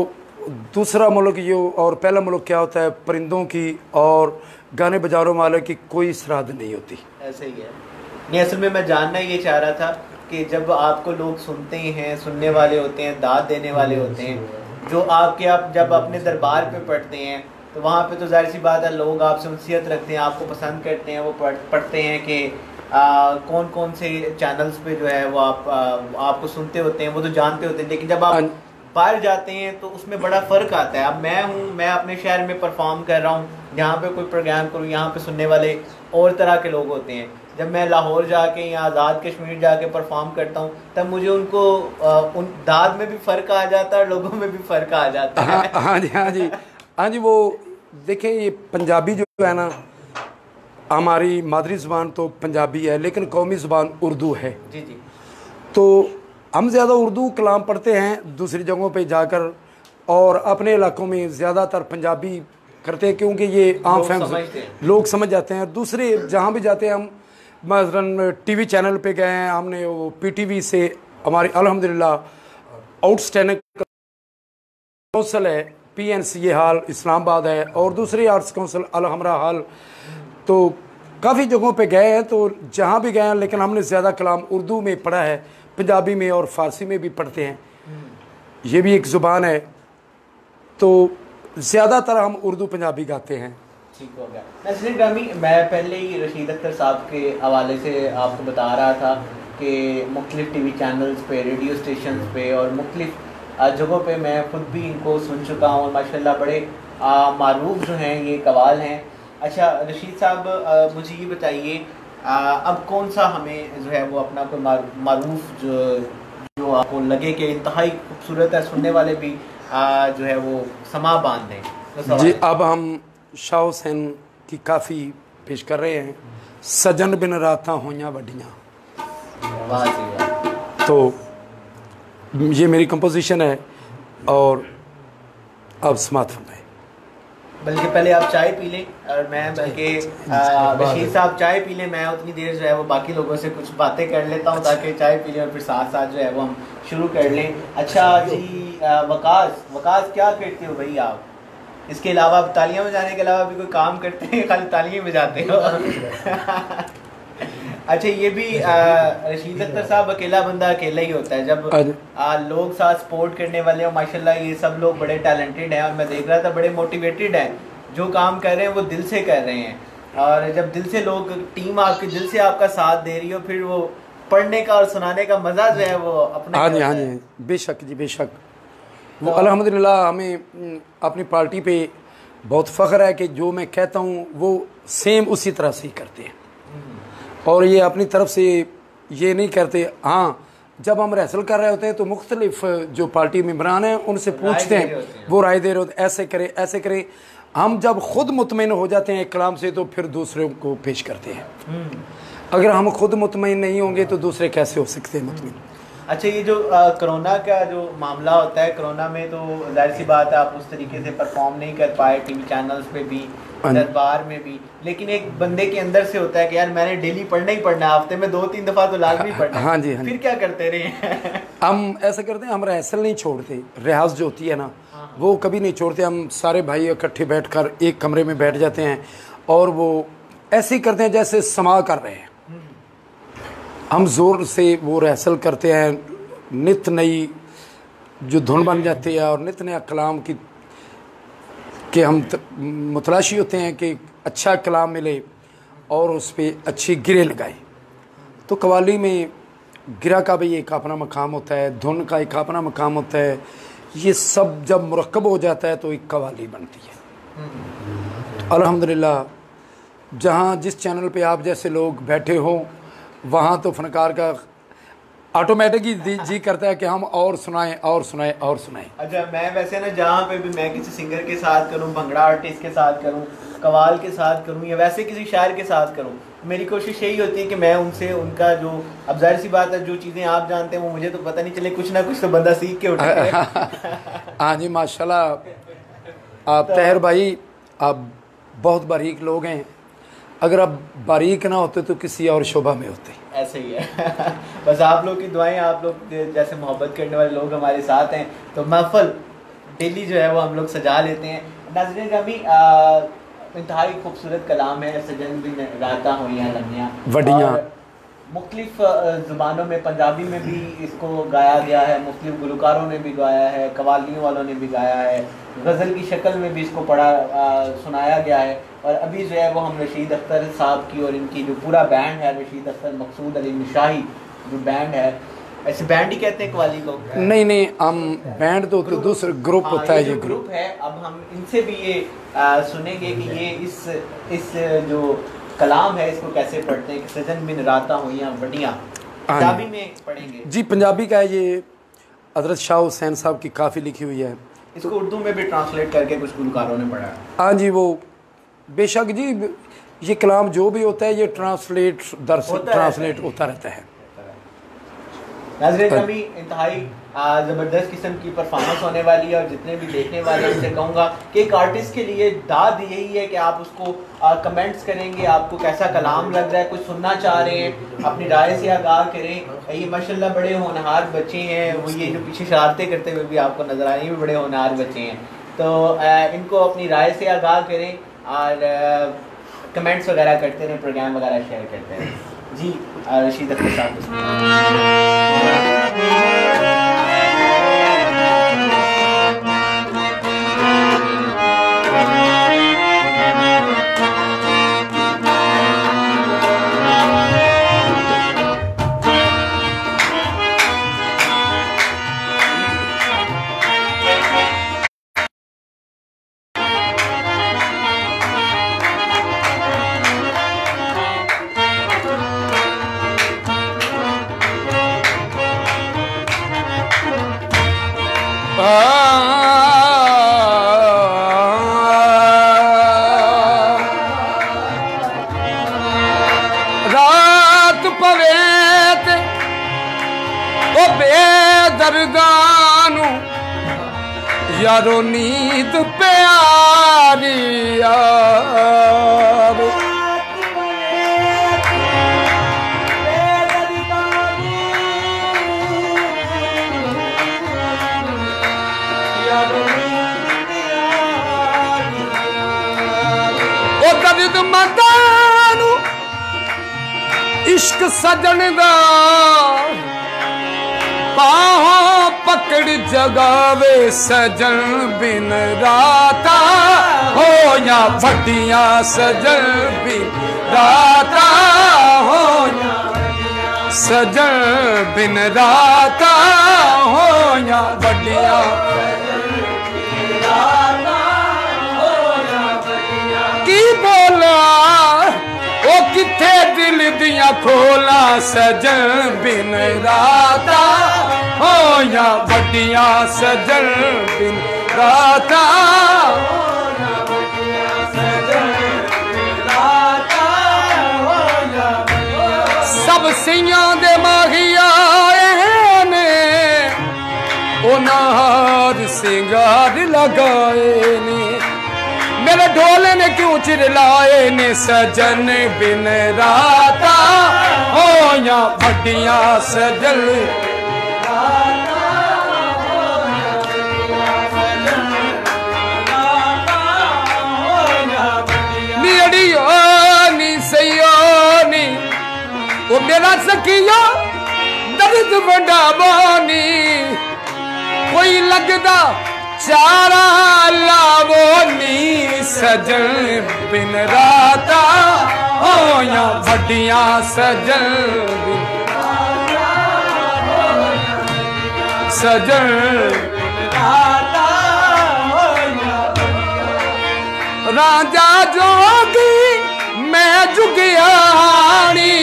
दूसरा मुल्क ये, और पहला मुल्क क्या होता है, परिंदों की और गाने बजाने वालों की कोई सरहद नहीं होती। ऐसे ही है। नहीं, असल में मैं जानना ये चाह रहा था कि जब आपको लोग सुनते हैं, सुनने वाले होते हैं, दाद देने वाले होते हैं, जो आप जब अपने दरबार पे पढ़ते हैं तो वहाँ पे तो जाहिर सी बात है लोग आपसे उनसियत रखते हैं, आपको पसंद करते हैं, वो पढ़ते हैं कि कौन कौन से चैनल्स पे जो है वो आपको सुनते होते हैं, वो तो जानते होते हैं। लेकिन जब आप बाहर जाते हैं तो उसमें बड़ा फ़र्क आता है। अब मैं अपने शहर में परफॉर्म कर रहा हूँ, जहाँ पे कोई प्रोग्राम करूँ, यहाँ पे सुनने वाले और तरह के लोग होते हैं। जब मैं लाहौर जाके या आज़ाद कश्मीर जाके परफॉर्म करता हूँ तब मुझे उनको उन दाद में भी फ़र्क आ जाता है और लोगों में भी फ़र्क आ जाता है। हाँ जी, हाँ जी, हाँ जी। वो देखें, ये पंजाबी जो है ना, हमारी मादरी ज़ुबान तो पंजाबी है, लेकिन कौमी ज़ुबान उर्दू है। जी जी। तो हम ज़्यादा उर्दू कलाम पढ़ते हैं दूसरी जगहों पे जाकर, और अपने इलाकों में ज़्यादातर पंजाबी करते हैं, क्योंकि ये आम फैम लोग समझ जाते हैं। दूसरे जहाँ भी जाते हैं, हम मसलन टीवी चैनल पे गए हैं, हमने वो पीटीवी से हमारी अल्हम्दुलिल्लाह आउटस्टैंडिंग काउंसिल है, पीएनसी हाल इस्लामाबाद है, और दूसरी आर्ट्स काउंसिल अलहमरा हाल। तो काफ़ी जगहों पे गए हैं, तो जहाँ भी गए हैं, लेकिन हमने ज़्यादा कलाम उर्दू में पढ़ा है, पंजाबी में और फ़ारसी में भी पढ़ते हैं। ये भी एक ज़ुबान है, तो ज़्यादातर हम उर्दू पंजाबी गाते हैं। ठीक हो गया। नसरीन ग्रामी, मैं पहले ही रशीद अख्तर साहब के हवाले से आपको बता रहा था कि मुख्तलिफ़ टीवी चैनल्स पे, रेडियो स्टेशन पे और मुख्तलिफ़ जगहों पे मैं ख़ुद भी इनको सुन चुका हूँ और माशाल्लाह बड़े मारूफ जो हैं ये कवाल हैं। अच्छा रशीद साहब, मुझे ये बताइए, अब कौन सा हमें जो है वो अपना कोई मारूफ जो आपको लगे कि इंतहाई खूबसूरत है, सुनने वाले भी जो है वो समा बांध दें? जी, अब हम शाह हुसैन की काफ़ी पेश कर रहे हैं, सजन बिन रातां होइयां वड्डियां। वाह जी वाह। तो ये मेरी कंपोजिशन है, और अब समात फरमाएं। बल्कि पहले आप चाय पी लें और मैं बल्कि बशीर साहब चाय पी लें, मैं उतनी देर जो है वो बाकी लोगों से कुछ बातें कर लेता हूँ ताकि चाय पी लें और फिर साथ साथ जो है वो हम शुरू कर लें। अच्छा जी, वकास क्या करते हो भाई आप? इसके अलावा तालियां बजाने के अलावा भी कोई काम करते हैं, खाली तालियां बजाते हो? अच्छा, ये भी रशीद अख्तर साहब अकेला बंदा अकेला ही होता है जब लोग साथ सपोर्ट करने वाले हो। माशाल्लाह ये सब लोग बड़े टैलेंटेड हैं और मैं देख रहा था बड़े मोटिवेटेड हैं, जो काम कर रहे हैं वो दिल से कर रहे हैं। और जब दिल से लोग, टीम आपके दिल से आपका साथ दे रही हो, फिर वो पढ़ने का और सुनाने का मज़ा जो है वो अपने। हाँ जी, हाँ जी, बेशक जी, बेशक। वो अल्हम्दुलिल्लाह हमें अपनी पार्टी पे बहुत फ़ख्र है कि जो मैं कहता हूँ वो सेम उसी तरह से ही करते हैं, और ये अपनी तरफ से ये नहीं करते। हाँ, जब हम रिहर्सल कर रहे होते हैं तो मुख्तलिफ जो पार्टी मेम्बरान हैं उनसे पूछते हैं, वो राय दे रहे होते हैं, ऐसे करें ऐसे करें। हम जब खुद मुतमईन हो जाते हैं एक कलाम से तो फिर दूसरों को पेश करते हैं। अगर हम खुद मुतमईन नहीं होंगे तो दूसरे कैसे हो सकते हैं मुतमईन? अच्छा, ये जो कोरोना का जो मामला होता है, कोरोना में तो जाहिर सी बात है आप उस तरीके से परफॉर्म नहीं कर पाए टीवी चैनल्स पे भी, दरबार में भी, लेकिन एक बंदे के अंदर से होता है कि यार मैंने डेली पढ़ना ही पढ़ना है, हफ्ते में 2-3 दफ़ा तो लाजमी पढ़ना है। हाँ जी, हाँ फिर क्या करते रहे? हम ऐसा करते हैं, हम रिहर्सल नहीं छोड़ते। रियाज जो होती है ना, वो कभी नहीं छोड़ते। हम सारे भाई इकट्ठे बैठकर एक कमरे में बैठ जाते हैं और वो ऐसे ही करते हैं जैसे समा कर रहे हैं। हम जोर से वो रिहर्सल करते हैं, नित नई जो धुन बन जाती है और नित नया कलाम की कि हम मुतलाशी होते हैं कि अच्छा कलाम मिले और उस पर अच्छी गिरे लगाए। तो कवाली में गिरा का भी एक अपना मकाम होता है, धुन का एक अपना मकाम होता है। ये सब जब मुरक्कब हो जाता है तो एक कवाली बनती है। अल्हम्दुलिल्लाह, जहाँ जिस चैनल पे आप जैसे लोग बैठे हो वहाँ तो फनकार का ऑटोमेटिक ही जी करता है कि हम और सुनाएं और सुनाएं और सुनाएं। अच्छा, मैं वैसे ना जहाँ पे भी मैं किसी सिंगर के साथ करूँ, भंगड़ा आर्टिस्ट के साथ करूँ, कवाल के साथ करूँ या वैसे किसी शायर के साथ करूँ, मेरी कोशिश यही होती है कि मैं उनसे उनका जो, अब जाहिर सी बात है जो चीज़ें आप जानते हैं वो मुझे तो पता नहीं चले, कुछ ना कुछ तो बंदा सीख के उठे। हाँ जी, माशाल्लाह। आप तहर भाई, आप बहुत बारीक लोग हैं। अगर आप बारीक ना होते तो किसी और शोभा में होते। ऐसे ही है। बस आप लोग की दुआएं, आप लोग जैसे मोहब्बत करने वाले लोग हमारे साथ हैं तो महफल डेली जो है वो हम लोग सजा लेते हैं। नाज़रीन ग्रामी, इंतहाई खूबसूरत कलाम है, सजन बिन राता होइयां लम्हियां वडियां। मुख्तलिफ ज़ुबानों में, पंजाबी में भी इसको गाया गया है, मुख्तलिफ गुलकारों ने भी गाया है, कवालियों वालों ने भी गाया है, गज़ल की शक्ल में भी इसको सुनाया गया है। और अभी जो है वो हम रशीद अख्तर साहब की और इनकी जो पूरा बैंड है, रशीद अख्तर, मकसूद अली शाही जो बैंड है, ऐसे बैंड ही कहते हैं कवाली को? नहीं, हम बैंड तो दूसरा ग्रुप होता है। ये ग्रुप है। अब हम इनसे भी ये सुनेंगे कि ये इस जो कलाम है इसको कैसे पढ़ते हैं कि सजन बिन राता हुइयां वडियां, पंजाबी में पढ़ेंगे। जी, पंजाबी का है ये। हज़रत शाह हुसैन साहब की काफ़ी लिखी हुई है। इसको उर्दू में भी ट्रांसलेट करके कुछ गुलकारों ने पढ़ा है। हाँ जी, वो बेशक जी, ये कलाम जो भी होता है ये ट्रांसलेट होता रहता है। नाज़रीन अभी इंतहाई ज़बरदस्त किस्म की परफॉर्मेंस होने वाली है और जितने भी देखने वाले हैं उनसे कहूँगा कि एक आर्टिस्ट के लिए दाद यही है कि आप उसको कमेंट्स करेंगे, आपको कैसा कलाम लग रहा है, कुछ सुनना चाह रहे हैं, अपनी राय से आगाह करें। ये माशाल्लाह बड़े होनहार बच्चे हैं, वो ये जो पीछे शरारतें करते हुए भी आपको नजर आ रहे हैं, भी बड़े होनहार बच्चे हैं। तो इनको अपनी राय से आगाह करें और कमेंट्स वगैरह करते रहें, प्रोग्राम वगैरह शेयर करते रहें। जी, रशीद अख्तर साहब। रात पवेत ओ बेदर्दानू यारो नींद प्यारी यार। ओ दर्द मदानू इश्क सजन दा बाहों पकड़ जगावे सजन बिन राता हो या वडियां, सजन बिन राता हो या सजन बिन राता हो या वडियां। की बोला ओ किथे दिल दिया खोला, सजन बिन राता हो या वडियां, सजन बिन राता। सब सियां दे माही आए ने उनार सिंगार लगाए ने, मेरे ढोले ने क्यों चिरलाए ने, सजन बिन राता हो या वडियां, सजन मेरा सखिया दर्द बड़ा बानी कोई लगदा चारा लावोनी सजन बिन राता होया वड्डियां सजन बिन सजन राजा जोगी मैं जुगियानी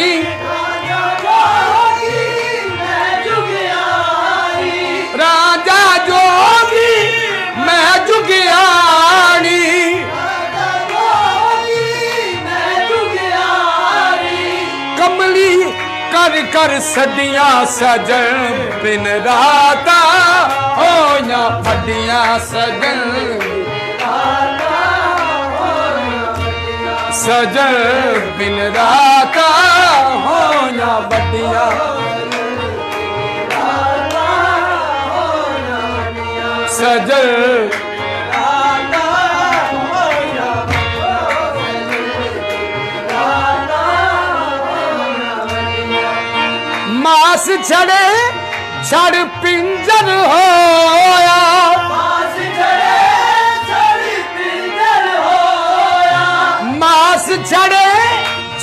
राजा जोगी मैं जुगियानी कमली कर कर सदियां सजन बिन राता होया वड्डियां सजन सजन बिन राता होया वड्डियां सजन मास छड़े छड़ पिंजर होया मास छड़े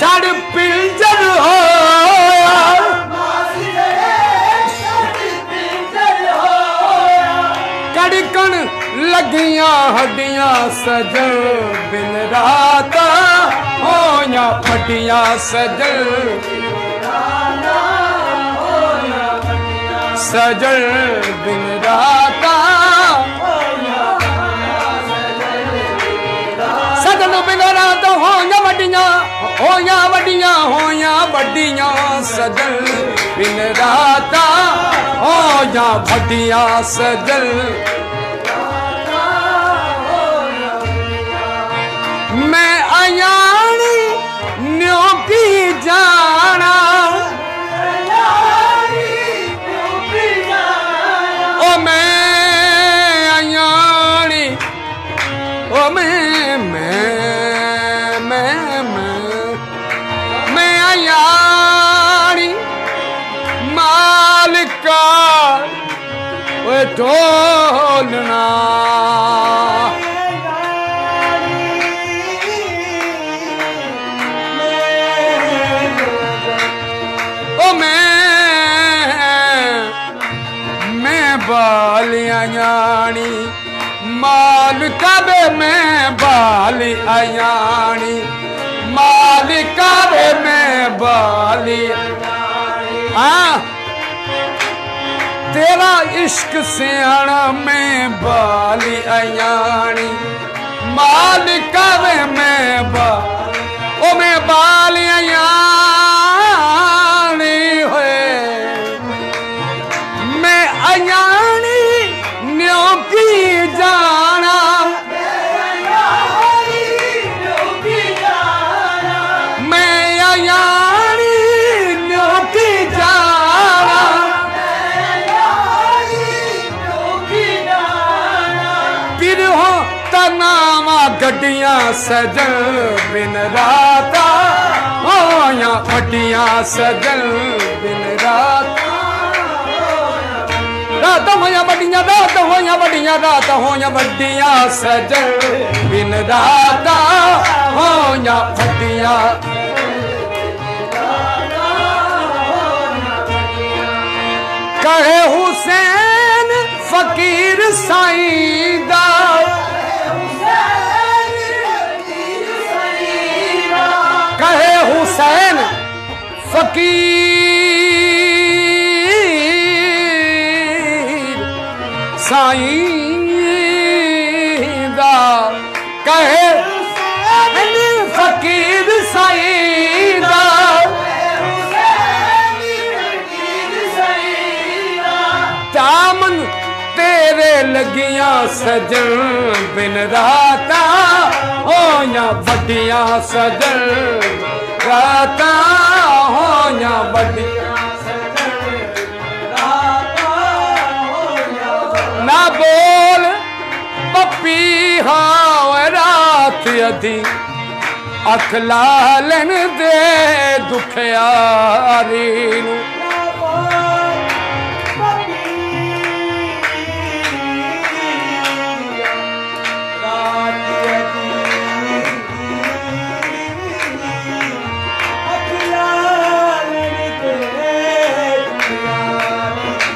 छड़ पिंजर होया कड़कन लगियां हड्डियां सजन बिन राता होया वड्डियां सजन सजन बिन राता सजन बिन राता होया वड्डियां होया वड्डियां होया वड्डियां सजन बिन राता होया वड्डियां सजन मैं अयानी न्यों की जाना ओ मैं अयानी ओ मैं अयानी मालिका ओ ढोलना बालियानी मालिका बे मैं बाली आयानी मालिका बे मैं बाली हाँ तेरा इश्क सियाना मैं बाली आयानी मालिका बे मैं ओ मैं बाली आयानी होए मैं अयानी न्यों की जाना मैं अयानी न्यों की जाना फिर हो तनावा गड्डियां सजन बिन राता होया वड्डियां सजन बिन राता रात होया वड्डियां रात होया वड्डियां रात होया वड्डियां सजन बिन राता होया वड्डियां कहे हुसैन फकीर साईदा कहे हुसैन फकीर साईदा कहे फकीर साईदा दामन तेरे लगियां सजन बिन राता होया वड्डियां सजन राता होया वड्डियां ना बोल पप्पी हाँ रात अधी अख लालन दे दुखियारी नू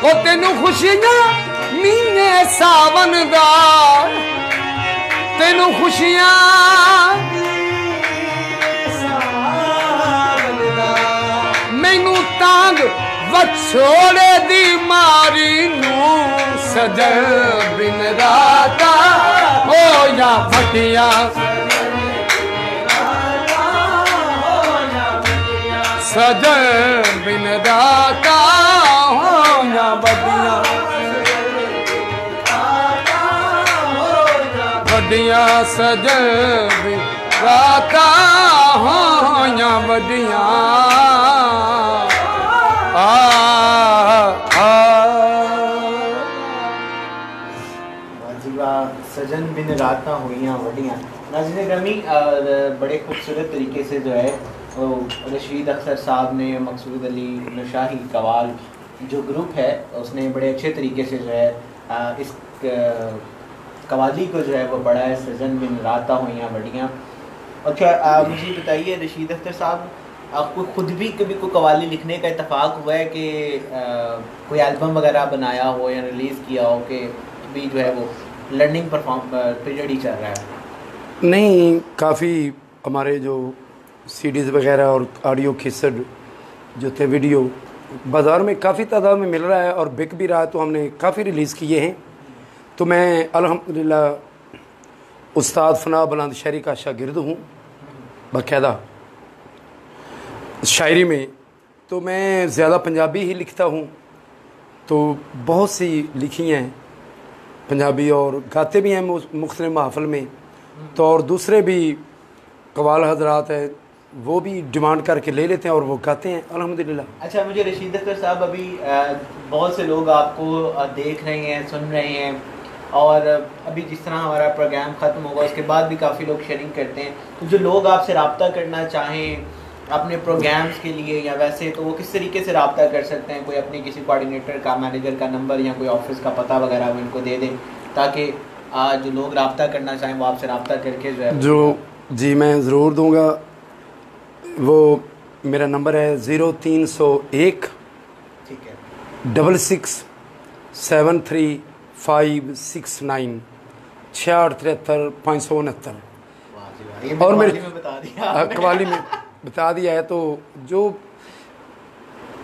ओ तेनू खुशियां मीने सावन दा तेनू खुशियां मैनू तांग वछोड़े दी मारी नू सजन बिन राता हो या फटिया सजन बिन राता हो या बदिया बदिया सजन बिन राता हो या बदिया सजन बिन राता हुईयां वडियां। नाज़रीन ग्रामी, बड़े खूबसूरत तरीके से जो है रशीद अख्तर साहब ने मकसूद अली नशाही कवाल जो ग्रुप है उसने बड़े अच्छे तरीके से जो है इस कवाली को जो है वो पढ़ा है, सजन बिन राता हुईयां वडियां। अच्छा, मुझे बताइए रशीद अख्तर साहब, आपको खुद भी कभी कोई कवाली लिखने का इत्तेफाक हुआ है कि कोई एल्बम वगैरह बनाया हो या रिलीज़ किया हो कि अभी जो है वो लर्निंग पीरियड ही चल रहा है? नहीं, काफ़ी हमारे जो सीडीज़ वगैरह और ऑडियो कैसेट जो थे वीडियो बाज़ार में काफ़ी तादाद में मिल रहा है और बिक भी रहा है, तो हमने काफ़ी रिलीज़ किए हैं। तो मैं अल्हम्दुलिल्लाह उस्ताद फना बुलंद शायरी का शागिर्द हूँ बाकायदा शायरी में। तो मैं ज़्यादा पंजाबी ही लिखता हूँ, तो बहुत सी लिखी हैं पंजाबी और गाते भी हैं मुख्तलिफ महफ़िल में। तो और दूसरे भी कवाल हजरात है वो भी डिमांड करके ले लेते हैं और वो गाते हैं अल्हम्दुलिल्लाह। अच्छा, मुझे रशीद अख्तर साहब, अभी बहुत से लोग आपको देख रहे हैं, सुन रहे हैं, और अभी जिस तरह हमारा प्रोग्राम ख़त्म होगा उसके बाद भी काफ़ी लोग शेयरिंग करते हैं, तो जो लोग आपसे रब्ता करना चाहें अपने प्रोग्राम्स के लिए या वैसे, तो वो किस तरीके से रब्ता कर सकते हैं? कोई अपने किसी कोऑर्डिनेटर का, मैनेजर का नंबर या कोई ऑफिस का पता वगैरह वो इनको दे दें ताकि जो लोग रब्ता करना चाहें वो आपसे रब्ता करके जो है जी मैं ज़रूर दूँगा। वो मेरा नंबर है 0301 ठीक है 66736569 6673 569 और मेरे कवाली में बता दिया है। तो जो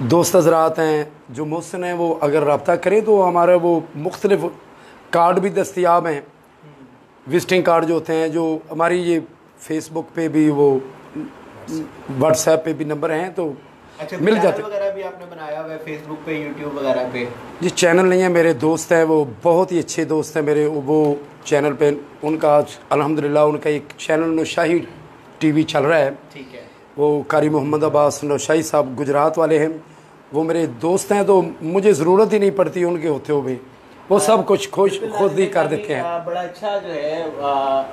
दोस्त हजरात हैं जो मुहसिन हैं वो अगर रब्ता करें तो हमारा वो मुख्तलिफ कार्ड भी दस्तयाब हैं, विजिटिंग कार्ड जो होते हैं, जो हमारी ये फेसबुक पे भी वो व्हाट्सएप पे भी नंबर हैं, तो अच्छा, मिल जाते हैं। वगैरह भी आपने बनाया हुआ है फेसबुक पे, यूट्यूब वगैरह पे? जी चैनल नहीं है, मेरे दोस्त हैं, वो बहुत ही अच्छे दोस्त हैं मेरे, वो चैनल पे उनका अल्हम्दुलिल्लाह उनका एक चैनल नौशाही टीवी चल रहा है। ठीक है। वो कारी मोहम्मद अब्बास नौशाही साहब गुजरात वाले हैं, वो मेरे दोस्त हैं, तो मुझे ज़रूरत ही नहीं पड़ती उनके होते हुए, वो सब कुछ खुद ही कर देते हैं। बड़ा अच्छा जो है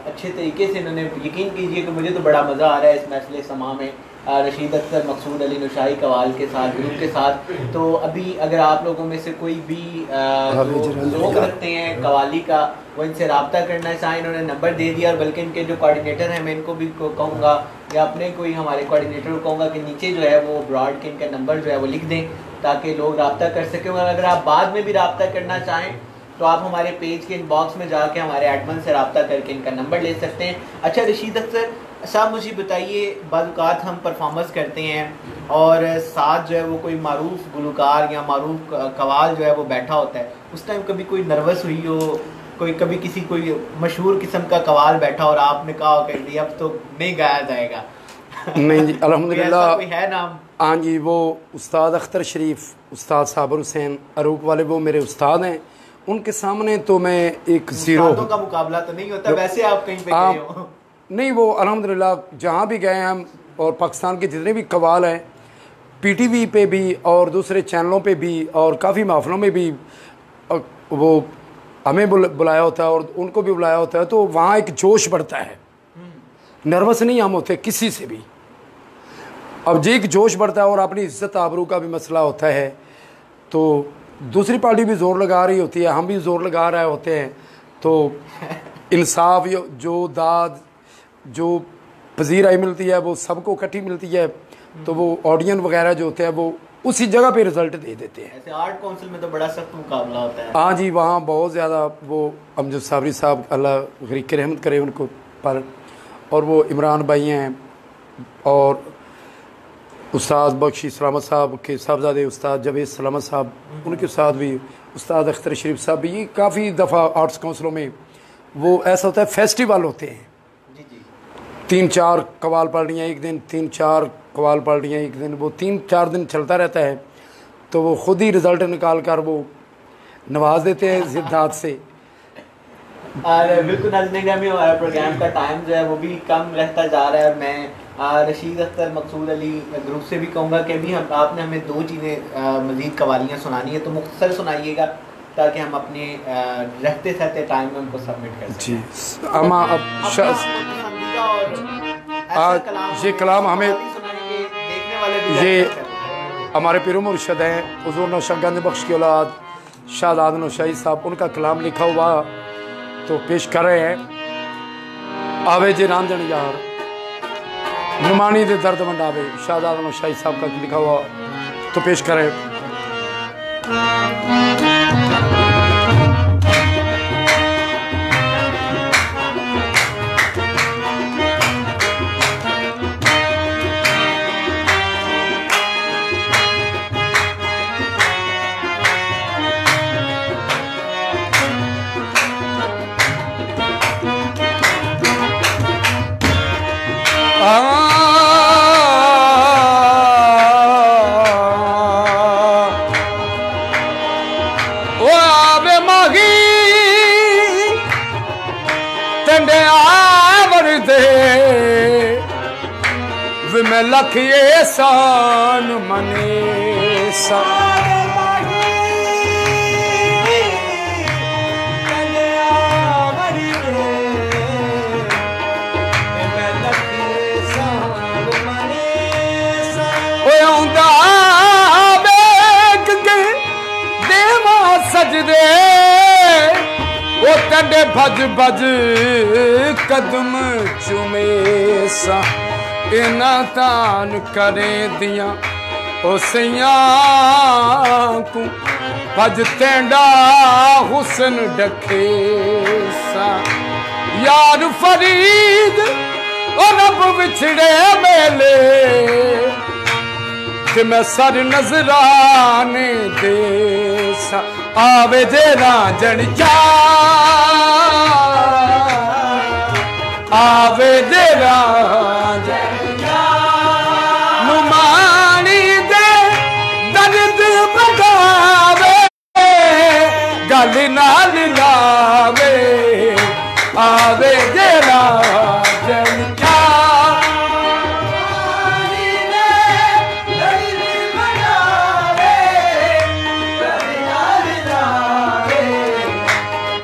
अच्छे तरीके से इन्होंने, यकीन कीजिए कि मुझे तो बड़ा मज़ा आ रहा है इस महफिल समा में रशीद अख्तर मकसूद अली नौशाही कवाल के साथ, ग्रुप के साथ। तो अभी अगर आप लोगों में से कोई भी ज़ौक़ रखते हैं कवाली का, वो इनसे रब्ता करना चाहें, इन्होंने नंबर दे दिया, और बल्कि इनके जो कोऑर्डिनेटर हैं मैं इनको भी कहूँगा या अपने कोई हमारे कोऑर्डिनेटर को कहूँगा कि नीचे जो है वो ब्रॉड के इनका नंबर जो है वो लिख दें ताकि लोग रब्ता कर सकें। और अगर आप बाद में भी रब्ता करना चाहें तो आप हमारे पेज के इनबॉक्स में जाके हमारे एडमिन से रब्ता करके इनका नंबर ले सकते हैं। अच्छा रशीद अख्तर साहब, मुझे बताइए, बाज़ हम परफॉर्मेंस करते हैं और साथ जो है वो कोई मारूफ गुलकार या मारूफ कवाल जो है वो बैठा होता है, उस टाइम कभी कोई नर्वस हुई हो, कभी किसी कोई मशहूर किस्म का कवाल बैठा और आपने कहा हो कि अब तो नहीं गाया जाएगा? नहीं जी अल्हम्दुलिल्लाह कोई है नाम? हाँ जी, वो उस्ताद अख्तर शरीफ, उस्ताद साबिर हुसैन अरूप वाले, वो मेरे उस्ताद हैं, उनके सामने तो मैं एक ज़ीरो का मुकाबला तो नहीं होता, वैसे आप कहीं पे गए हो? नहीं, वो अल्हम्दुलिल्लाह जहाँ भी गए हम, और पाकिस्तान के जितने भी कवाल हैं पीटीवी पे भी और दूसरे चैनलों पे भी और काफ़ी महफिलों में भी वो हमें बुलाया होता है और उनको भी बुलाया होता है, तो वहाँ एक जोश बढ़ता है नर्वस नहीं हम होते किसी से भी। अब जी एक जोश बढ़ता है और अपनी इज्जत आबरू का भी मसला होता है, तो दूसरी पार्टी भी ज़ोर लगा रही होती है, हम भी ज़ोर लगा रहे होते हैं, तो इंसाफ जो दाद जो पजीराई मिलती है वो सबको इकट्ठी मिलती है, तो वो ऑडियंस वगैरह जो होते हैं वो उसी जगह पे रिजल्ट दे देते हैं। ऐसे आर्ट काउंसिल में तो बड़ा सख्त मुकाबला होता है। हाँ जी, वहाँ बहुत ज़्यादा वो अमजद साबरी साहब अल्लाह गरीक रहमत करे उनको पर, और वो इमरान भाई हैं और उस्ताद बख्शी सलामत साहब के साहबजादे उस्ताद जावेद सलामत साहब, उनके साथ भी उस्ताद अख्तर शरीफ साहब भी, ये काफ़ी दफ़ा आर्ट्स काउंसिलों में वो ऐसा होता है फेस्टिवल होते हैं। जी जी। 3-4 कवाल पार्टियाँ एक दिन, 3-4 कवाल पार्टियाँ एक दिन, वो 3-4 दिन चलता रहता है, तो वो ख़ुद ही रिज़ल्ट निकाल कर वो नवाज देते हैं जिद्दात से। और बिल्कुल नाज़रीन ग्रामी, हमारा प्रोग्राम का टाइम जो है वो भी कम रहता जा रहा है, और मैं रशीद अख्तर मकसूद अली ग्रुप से भी कहूँगा कि भी आपने हमें 2 चीज़ें मज़ीद कवालियाँ सुनानी है, तो मुख्तसर सुनाइएगा ताकि हम अपने रहते सहते टाइम में उनको सबमिट कर सकें। जी अमा अब आज ये कलाम हमें ये हमारे पीर मुर्शद हैं हुज़ूर नौशगंज बख्श की औलाद शाहजाद नौशाही साहब, उनका कलाम लिखा हुआ तो पेश कर रहे हैं। आवे जे रांझण यार नुमानी दे दर्द मंडावे, शाहजाद नौशाही साहब का लिखा हुआ तो पेश करें। मैं लख ये सान मने सा सजदे वो तड़े भज भज कदम चुमे सा इना तान करे दिया ओ सैया को भज तेंडा हुसन डखे सा यार फरीद ओ रब विछड़े मेले कि मैं सर नजराने दे सा आवे जे रांझण आवे जे रांझण नुमानी दे दर्द बगावे गल नाल लावे आवे जे रांझण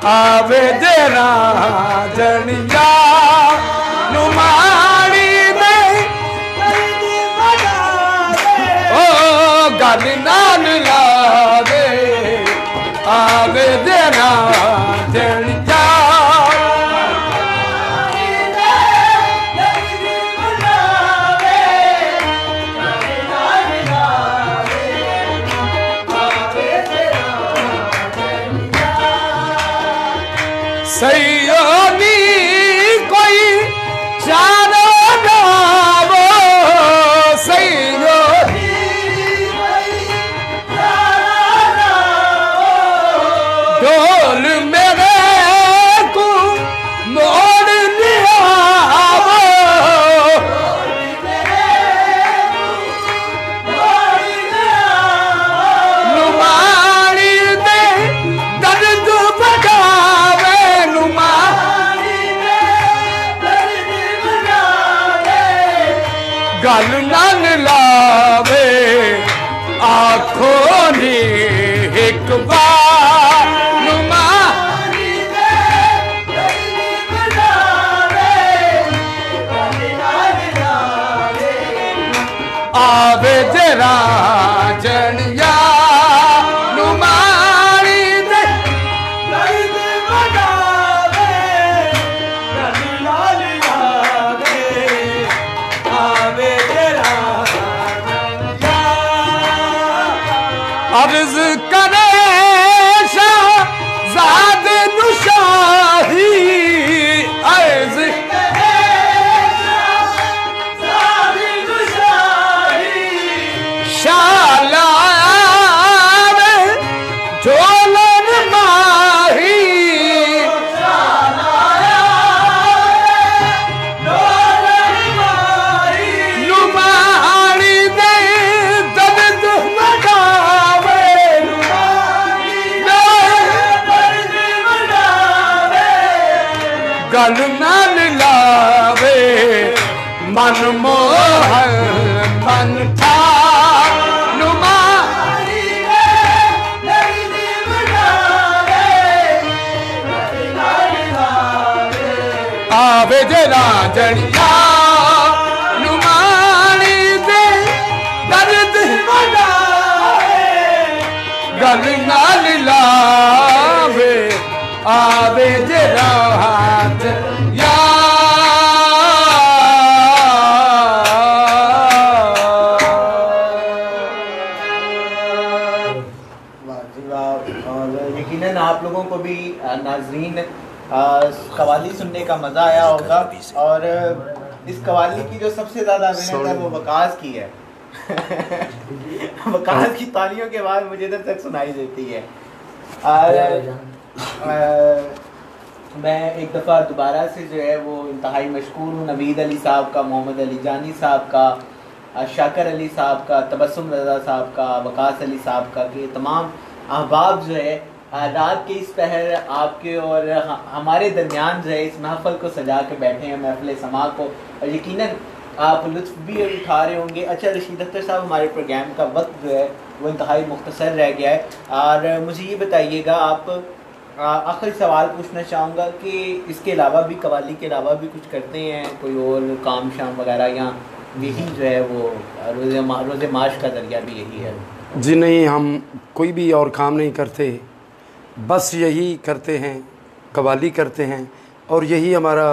आवे जे रांझण नुमानी में ओ गल नाल लावे आवे जे रांझण सैयोनी कोई चारो गावो सैयोनी ढोल मेरे को मोड़ लिया नुमानी दे दर्द बगावे गल नाल लावे आखों ने एक बार नुमानी गल नाल लावे मन मोहन मन था नुमा आवे जरा जड़िया नुमानी दे दर्द गल नाल लावे आवे जरा हाथ या यकीनन आप लोगों को भी नाजरीन कवाली सुनने का मज़ा आया होगा। और इस कवाली की जो सबसे ज़्यादा मेहनत है वो वकास की है। वकास की तालियों के बाद मुझे इधर तक सुनाई देती है। मैं एक दफ़ा दोबारा से जो है वो इंतहाई मशकूर हूँ नवीद अली साहब का, मोहम्मद अली जानी साहब का, शाकर अली साहब का, तबस्सुम रज़ा साहब का, वकास अली साहब का, कि तमाम अहबाब जो है रात के इस पहर आपके और हमारे दरमियान जो है इस महफ़ल को सजा के बैठे हैं, महफ़िल समा को, और यकीनन आप लुत्फ़ भी उठा रहे होंगे। अच्छा रशीद अख्तर साहब, हमारे प्रोग्राम का वक्त जो है वो इंतहाई मुख्तसर रह गया है, और मुझे ये बताइएगा, आप आखिरी सवाल पूछना चाहूँगा कि इसके अलावा भी, कवाली के अलावा भी कुछ करते हैं कोई और काम शाम वगैरह, या यही जो है वो रोज़े माश का ज़रिया भी यही है? जी नहीं, हम कोई भी और काम नहीं करते, बस यही करते हैं, कवाली करते हैं, और यही हमारा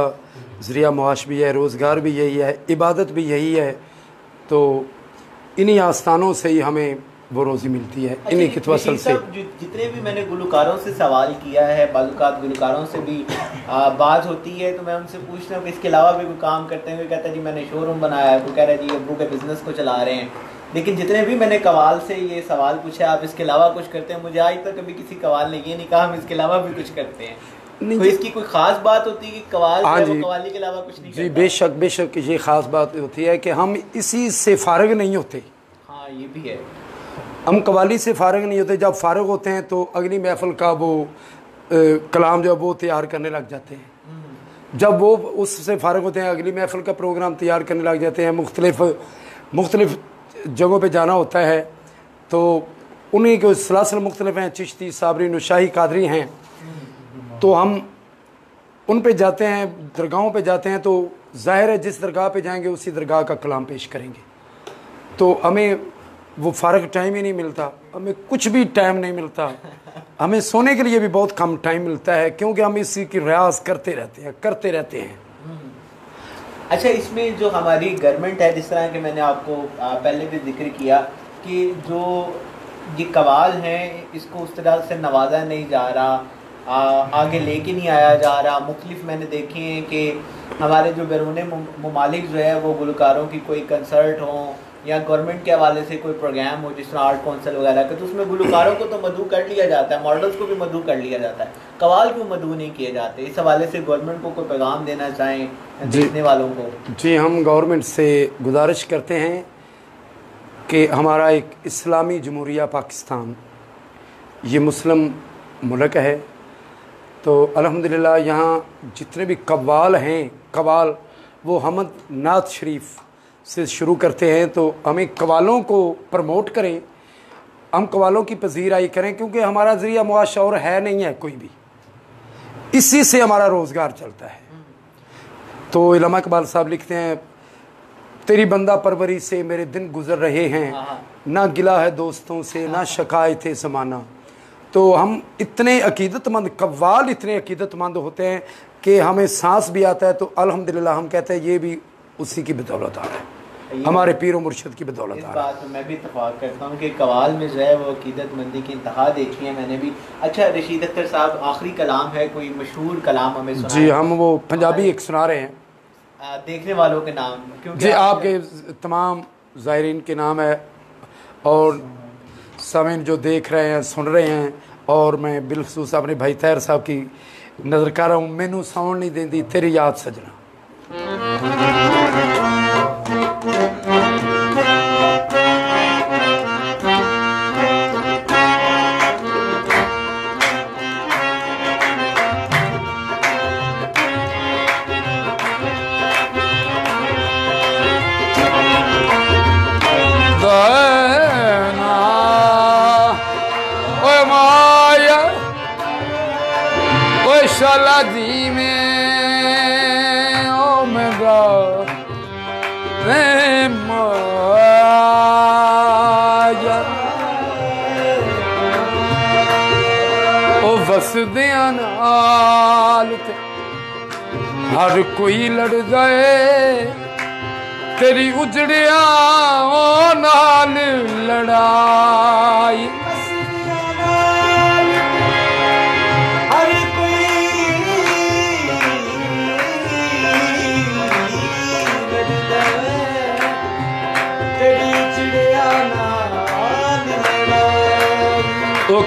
ज़रिया मुआश भी है, रोज़गार भी यही है, इबादत भी यही है। तो इन्हीं आस्थानों से ही हमें वो रोज़ी मिलती है, इन्हीं की तवसल से। जितने भी मैंने गुलकारों से सवाल किया है, बालूकात गुलकारों से भी बात होती है, तो मैं उनसे पूछता हूँ कि इसके अलावा भी कोई काम करते हैं? कोई कहता है जी मैंने शोरूम बनाया है, कोई कह रहा है जी अब्बू के बिज़नेस को चला रहे हैं। लेकिन जितने भी मैंने कवाल से ये सवाल पूछा, आप इसके अलावा कुछ करते हैं? मुझे आज तक कभी किसी कवाल ने ये नहीं कहा हम इसके अलावा भी कुछ करते हैं। तो इसकी कोई ख़ास बात होती है कि कवाल कवाली के अलावा कुछ नहीं जी करता? बेशक बेशक ये ख़ास बात होती है कि हम इसी से फ़ारिग नहीं होते। हाँ ये भी है, हम कवाली से फ़ारिग नहीं होते। जब फ़ारिग होते हैं तो अगली महफ़िल का वो कलाम जो है वो तैयार करने लग जाते हैं। जब वो उससे फ़ारिग होते हैं अगली महफ़िल का प्रोग्राम तैयार करने लग जाते हैं। मुख्तलिफ़ जगहों पे जाना होता है, तो उन्हीं के सलासिल मुख्तलिफ हैं, चिश्ती, साबरी, नुशाही, कादरी हैं, तो हम उन पे जाते हैं, दरगाहों पे जाते हैं, तो ज़ाहिर है जिस दरगाह पे जाएंगे उसी दरगाह का कलाम पेश करेंगे। तो हमें वो फ़ारग टाइम ही नहीं मिलता, हमें कुछ भी टाइम नहीं मिलता, हमें सोने के लिए भी बहुत कम टाइम मिलता है, क्योंकि हम इसी की रियाज करते रहते हैं। अच्छा, इसमें जो हमारी गवर्नमेंट है, जिस तरह के मैंने आपको पहले भी जिक्र किया कि जो ये कवाल हैं इसको उस तरह से नवाजा नहीं जा रहा, आगे लेके नहीं आया जा रहा। मुख्तलिफ मैंने देखे हैं कि हमारे जो बैरून ममालिक जो है वो गुलकारों की कोई कंसर्ट हो या गवर्नमेंट के हवाले से कोई प्रोग्राम हो, जिस तरह आर्ट काउंसिल वगैरह का, तो उसमें गुलकारों को तो मदऊ कर लिया जाता है, मॉडल्स को भी मदऊ कर लिया जाता है, कवाल क्यों मदऊ नहीं किए जाते? इस हवाले से गवर्नमेंट को कोई पैगाम देना चाहें देखने वालों को? जी, हम गवर्नमेंट से गुजारिश करते हैं कि हमारा एक इस्लामी जमहूरिया पाकिस्तान, ये मुस्लिम मुल्क है, तो अल्हम्दुलिल्लाह यहाँ जितने भी कव्वाल हैं, कव्वाल वो हमद नात शरीफ से शुरू करते हैं, तो हमें कवालों को प्रमोट करें, हम कवालों की पजीराई करें, क्योंकि हमारा ज़रिया मुआश और है नहीं है कोई भी, इसी से हमारा रोज़गार चलता है। तो इल्मा इकबाल साहब लिखते हैं, तेरी बंदा परवरी से मेरे दिन गुजर रहे हैं, ना गिला है दोस्तों से, ना शिकायत है ज़माना। तो हम इतने अकीदतमंद, कव्वाल इतने अकीदतमंद होते हैं कि हमें सांस भी आता है, तो अल्हम्दुलिल्लाह हम कहते हैं ये भी उसी की बदौलत आ रहा है, हमारे पीर मुर्शिद की बदौलत। इस बात में मैं भी इत्तेफाक करता हूँ कि कवाल में जो है वो अकीदतमंदी की इंतहा देखी है मैंने भी। अच्छा रशीद अख्तर साहब, आखिरी कलाम है, कोई मशहूर कलाम हमें सुनाएं? जी, हम वो पंजाबी एक सुना रहे हैं, देखने वालों के नाम, क्योंकि जी आपके तमाम ज़ायरीन के नाम है, और सामीन जो देख रहे हैं, सुन रहे हैं, और मैं बिलखसूस अपने भाई तैर साहब की नज़र कर रहा हूँ, मैनू साउंड नहीं देती तेरी याद सजना। शाला जी में ओ मेरा माया ओ वसदियां नाल ते हर कोई लड़ जाए तेरी उजड़िया ओ नाल लड़ाई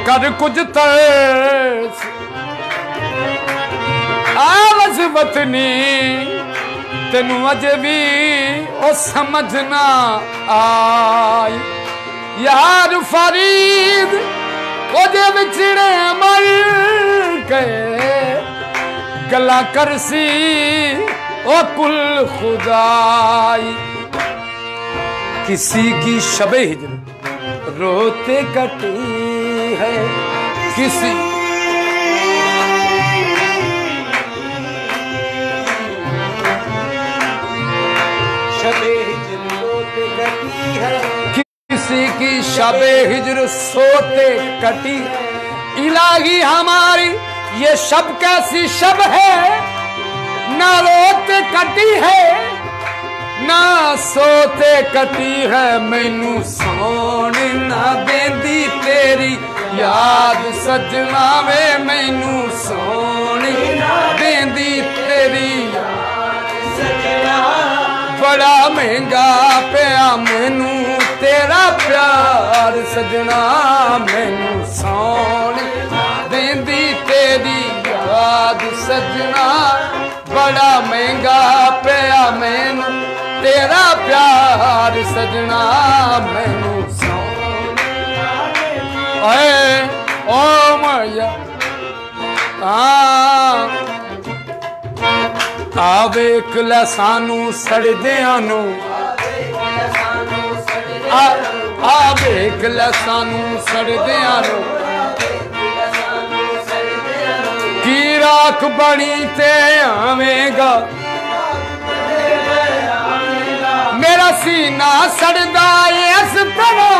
कर कुछ तरस आवाज वतनी तेनू अजे भी ओ समझना आई यार फरीद ओदे विछड़े मर गए गला करसी ओ कुल खुदाई किसी की शबे हिजर रोते कटी है किसी शबे हिजर रोते कटी है किसी की शबे हिजर सोते कटी इलाही हमारी ये शब कैसी शब है ना रोते कटी है ना सोते कटी है मैनू सोन ना देंदी तेरी याद सजना वे मैनू सोन देंदी तेरी सजना बड़ा महंगा पिया मैनू तेरा प्यार सजना मैनू सोन देंदी तेरी याद सजना बड़ा महंगा पिया मैनू तेरा प्यार सजना मैनू ओ मैया आवेख लै सानू सड़दियां नू आवेख लै सानू सड़दियां नू की राख बनी ते आवेगा मेरा सीना सड़दा इस तरह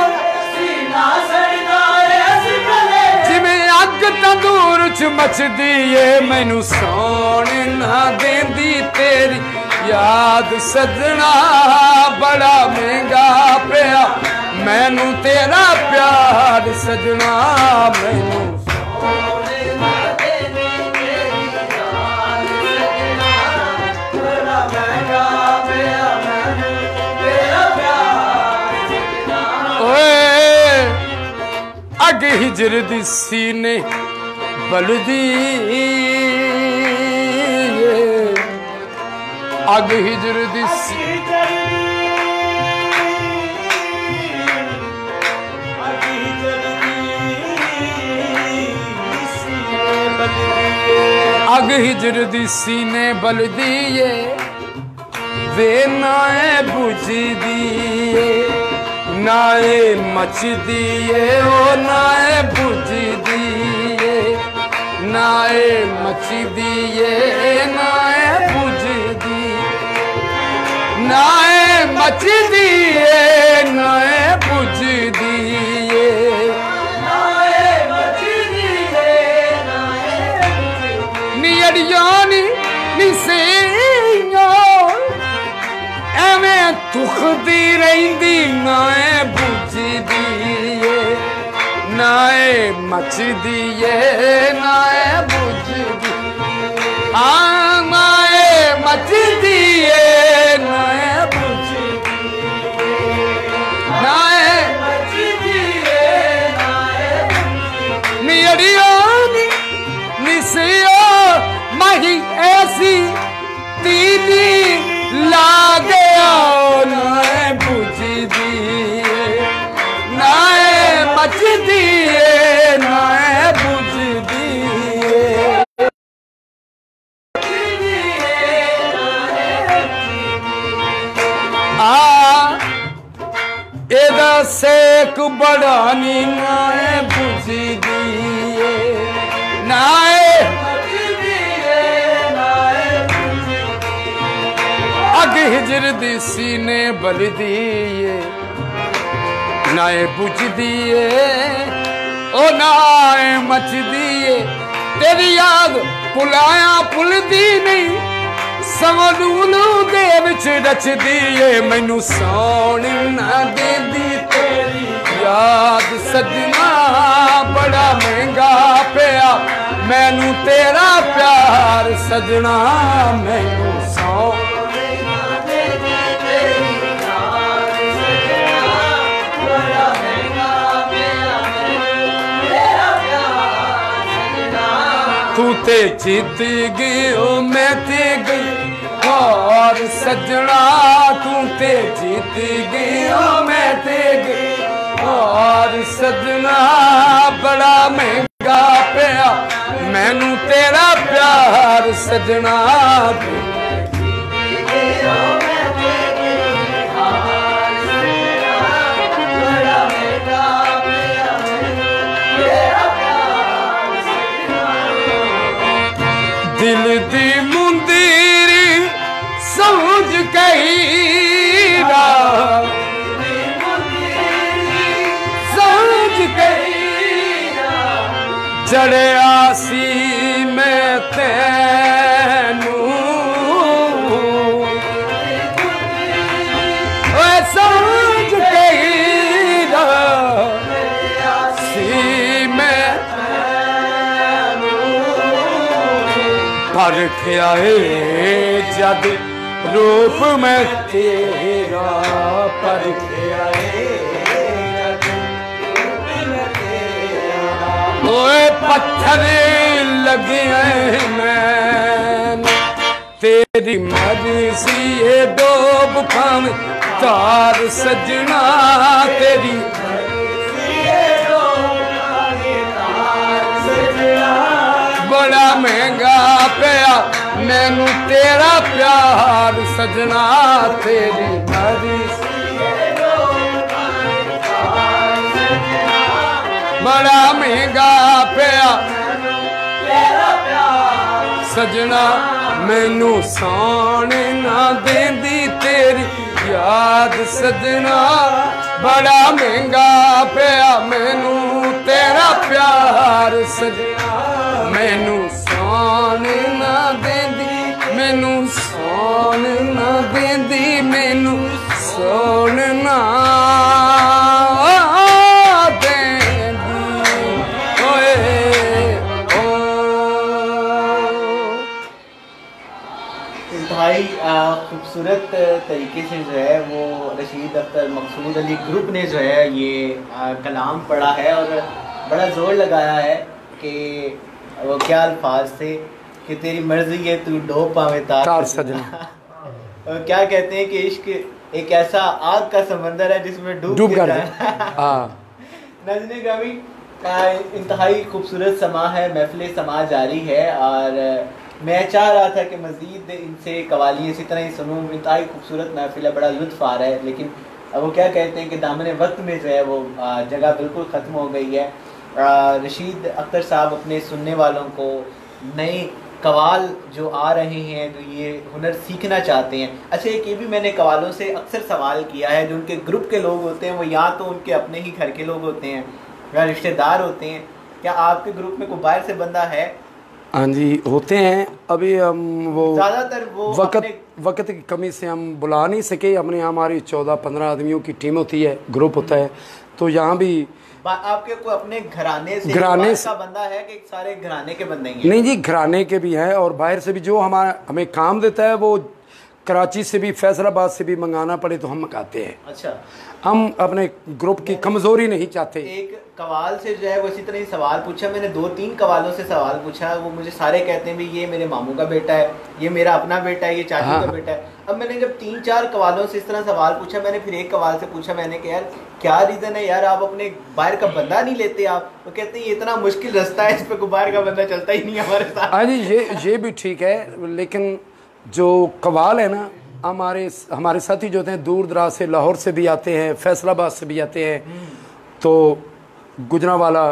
जिमें अग तंदूर च मचदी है मैनू सौन ना देंदी तेरी याद सजना बड़ा महंगा पिया मैनू तेरा प्यार सजना मैनू अग हिजर दी सीने बलदी अग हिजर दी अग हिजर दी सीने बलदी वे नाए बुझदी नाए मचदी ओ नाए बुझदी नाए मचदी नाए बुझदी नाए मचदी नाए बुझदी नियड़ियानी निसेया एवें तुखदी रहिंदी नाए बुझदी नाए मचदी नाए बुझदी नाए मचदी नाए बुझदी नाए मचदी नियड़ियानी निसियो मही ऐसी तीली ला गया नाए बुझदी नाए मचदी नाए बुझदी एदा सेक बड़ा नी नाए बुझदी नाए मचदी हिजर दी सीने बल दिए नाए बुझ दिए ओ नाए मच दिए तेरी याद पुलाया पुलदी नहीं समलूलू दे विच रच दिए मैनू सौण ना देंदी तेरी याद सजना बड़ा महंगा पिया मैनू तेरा प्यार सजना मैनू सौण तू ते जीत गई मैं ते गई और सजना तू ते जीत गई मैं ते गई और सजना बड़ा महंगा पिया मैनू तेरा प्यार सजना दिल दी मुंदरी समझ गई समझ गई जड़िया सी मैं तैनू समझ गई सी मैं परखिया है जद रूप में तेरा परखिया ओए पत्थर लगे मैं तेरी मर्जी है डोब पावे तार सजना तेरी बड़ा महंगा पिया मैनू तेरा प्यार सजना तेरी मर्जी बड़ा महंगा पिया सजना मैनू सौण ना देंदी तेरी याद सजना बड़ा महंगा पिया मैनू तेरा प्यार सजना मैनू सौण ना देंदी मैनू सौण ना देंदी मैनू सौण ना देंदी ओए ओ इंतहाई खूबसूरत तरीके से जो है वो रशीद अख्तर मकसूद अली ग्रुप ने जो है ये कलाम पढ़ा है और बड़ा ज़ोर लगाया है कि वो क्या अल्फाज थे कि तेरी मर्जी है तू डोब पावे तार सजना और क्या कहते हैं कि इश्क एक ऐसा आग का समंदर है जिसमें डूब कर नाज़रीन ग्रामी इंतहाई खूबसूरत समा है महफिल समा जारी है और मैं चाह रहा था कि मज़ीद इनसे कवाली इसी तरह ही सुनूँ इंतहाई खूबसूरत महफिल है बड़ा लुत्फ़ आ रहा है लेकिन अब वो क्या कहते हैं कि दामन वक्त में जो है वो जगह बिल्कुल ख़त्म हो गई है रशीद अख्तर साहब अपने सुनने वालों को नए कवाल जो आ रहे हैं जो ये हुनर सीखना चाहते हैं अच्छा एक ये भी मैंने कवालों से अक्सर सवाल किया है जो उनके ग्रुप के लोग होते हैं वो या तो उनके अपने ही घर के लोग होते हैं या रिश्तेदार होते हैं क्या आपके ग्रुप में कोई बाहर से बंदा है हाँ जी होते हैं अभी हम वो ज़्यादातर वो वक्त की कमी से हम बुला नहीं सके अपने यहाँ हमारी 14-15 आदमियों की टीम होती है ग्रुप होता है तो यहाँ भी आपके कोई अपने घराने से का बंदा है कि सारे घराने के बंदे हैं नहीं जी घराने के भी हैं और बाहर से भी जो हमें काम देता है वो कराची से भी फैसलाबाद से भी मंगाना पड़े तो हम मंगाते हैं अच्छा हम अपने ग्रुप की कमजोरी नहीं चाहते एक कवाल से जो है वो इसी तरह ही सवाल पूछा मैंने 2-3 कवालों से सवाल पूछा वो मुझे सारे कहते हैं भी ये मेरे मामू का बेटा है ये मेरा अपना बेटा है ये चाचू का बेटा है अब मैंने जब 3-4 कवालों से इस तरह सवाल पूछा मैंने फिर एक कवाल से पूछा मैंने कि यार क्या रीज़न है यार आप अपने बाहर का बंदा नहीं लेते आप वो कहते हैं ये इतना मुश्किल रास्ता है इस पर कोई बाहर का बंदा चलता ही नहीं हमारे साथ हाँ जी ये भी ठीक है लेकिन जो कवाल है ना हमारे साथी जो होते हैं दूर दराज से लाहौर से भी आते हैं फैसलाबाद से भी आते हैं तो गुजरांवाला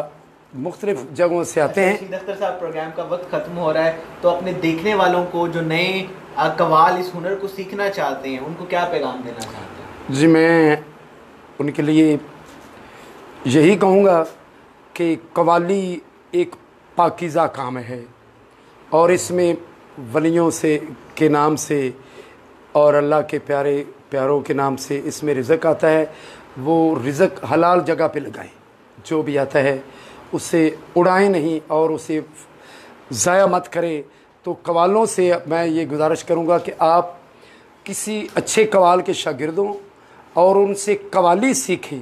मुख्तलिफ जगहों से आते हैं रशीद अख्तर साहब प्रोग्राम का वक्त ख़त्म हो रहा है तो अपने देखने वालों को जो नए कव्वाल इस हुनर को सीखना चाहते हैं, उनको क्या पैगाम देना चाहते हैं? जी, मैं उनके लिए यही कहूँगा कि कव्वाली एक पाकीज़ा काम है और इसमें वलियों से के नाम से और अल्लाह के प्यारों के नाम से इसमें रिज़्क़ आता है। वो रिज़्क़ हलाल जगह पे लगाएं, जो भी आता है उसे उड़ाएं नहीं और उसे ज़ाया मत करें। तो कव्वालों से मैं ये गुजारिश करूँगा कि आप किसी अच्छे कव्वाल के शागिर्द हों और उनसे कव्वाली सीखें।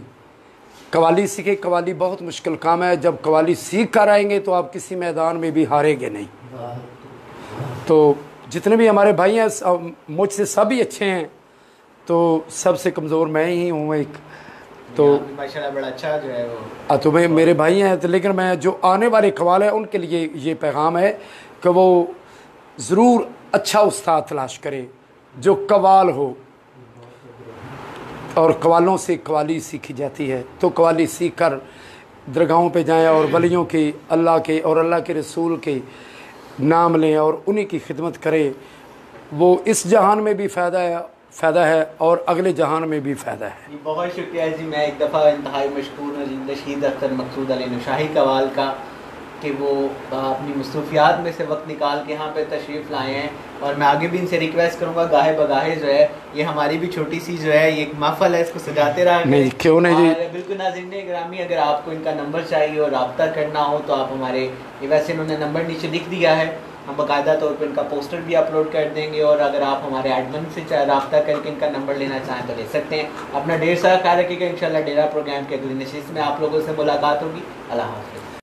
कव्वाली बहुत मुश्किल काम है। जब कव्वाली सीख कर आएंगे तो आप किसी मैदान में भी हारेंगे नहीं। तो जितने भी हमारे भाई हैं मुझसे सभी अच्छे हैं, तो सबसे कमज़ोर मैं ही हूँ एक। तो माशाल्लाह बड़ा अच्छा जो है वो तो मेरे भाई हैं, तो लेकिन मैं जो आने वाले कव्वाल हैं उनके लिए ये पैगाम है कि वो ज़रूर अच्छा उस्ताद तलाश करे जो कव्वाल हो, और कव्वालों से कव्वाली सीखी जाती है। तो कव्वाली सीख कर दरगाहों पे जाएं और वलियों के, अल्लाह के और अल्लाह के रसूल के नाम लें और उन्हीं की खिदमत करें। वो इस जहान में भी फ़ायदा है और अगले जहान में भी फ़ायदा है। बहुत शुक्रिया जी। मैं एक दफ़ा इंतहाई मशकूर हूँ रशीद अख्तर मकसूद अली नशाही कव्वाल का कि वो अपनी मसरूफियात में से वक्त निकाल के यहाँ पे तशरीफ़ लाए हैं। और मैं आगे भी इनसे रिक्वेस्ट करूँगा गाहे बगाहे जो है ये हमारी भी छोटी सी जो है ये एक महफल है, इसको सजाते रहा नहीं, क्यों नहीं जी। बिल्कुल नाज़रीन ग्रामी, अगर आपको इनका नंबर चाहिए और रब्ता करना हो तो आप हमारे, वैसे इन्होंने नंबर नीचे लिख दिया है, हम बाकायदा तौर पर इनका पोस्टर भी अपलोड कर देंगे। और अगर आप हमारे एडमिन से रब्ता करके इनका नंबर लेना चाहें तो ले सकते हैं। अपना ढेर सारा ख्याल रखिएगा। इंशाल्लाह डेरा प्रोग्राम के अगली नशिस्त में आप लोगों से मुलाकात होगी। अल्लाह हाफ़िज़।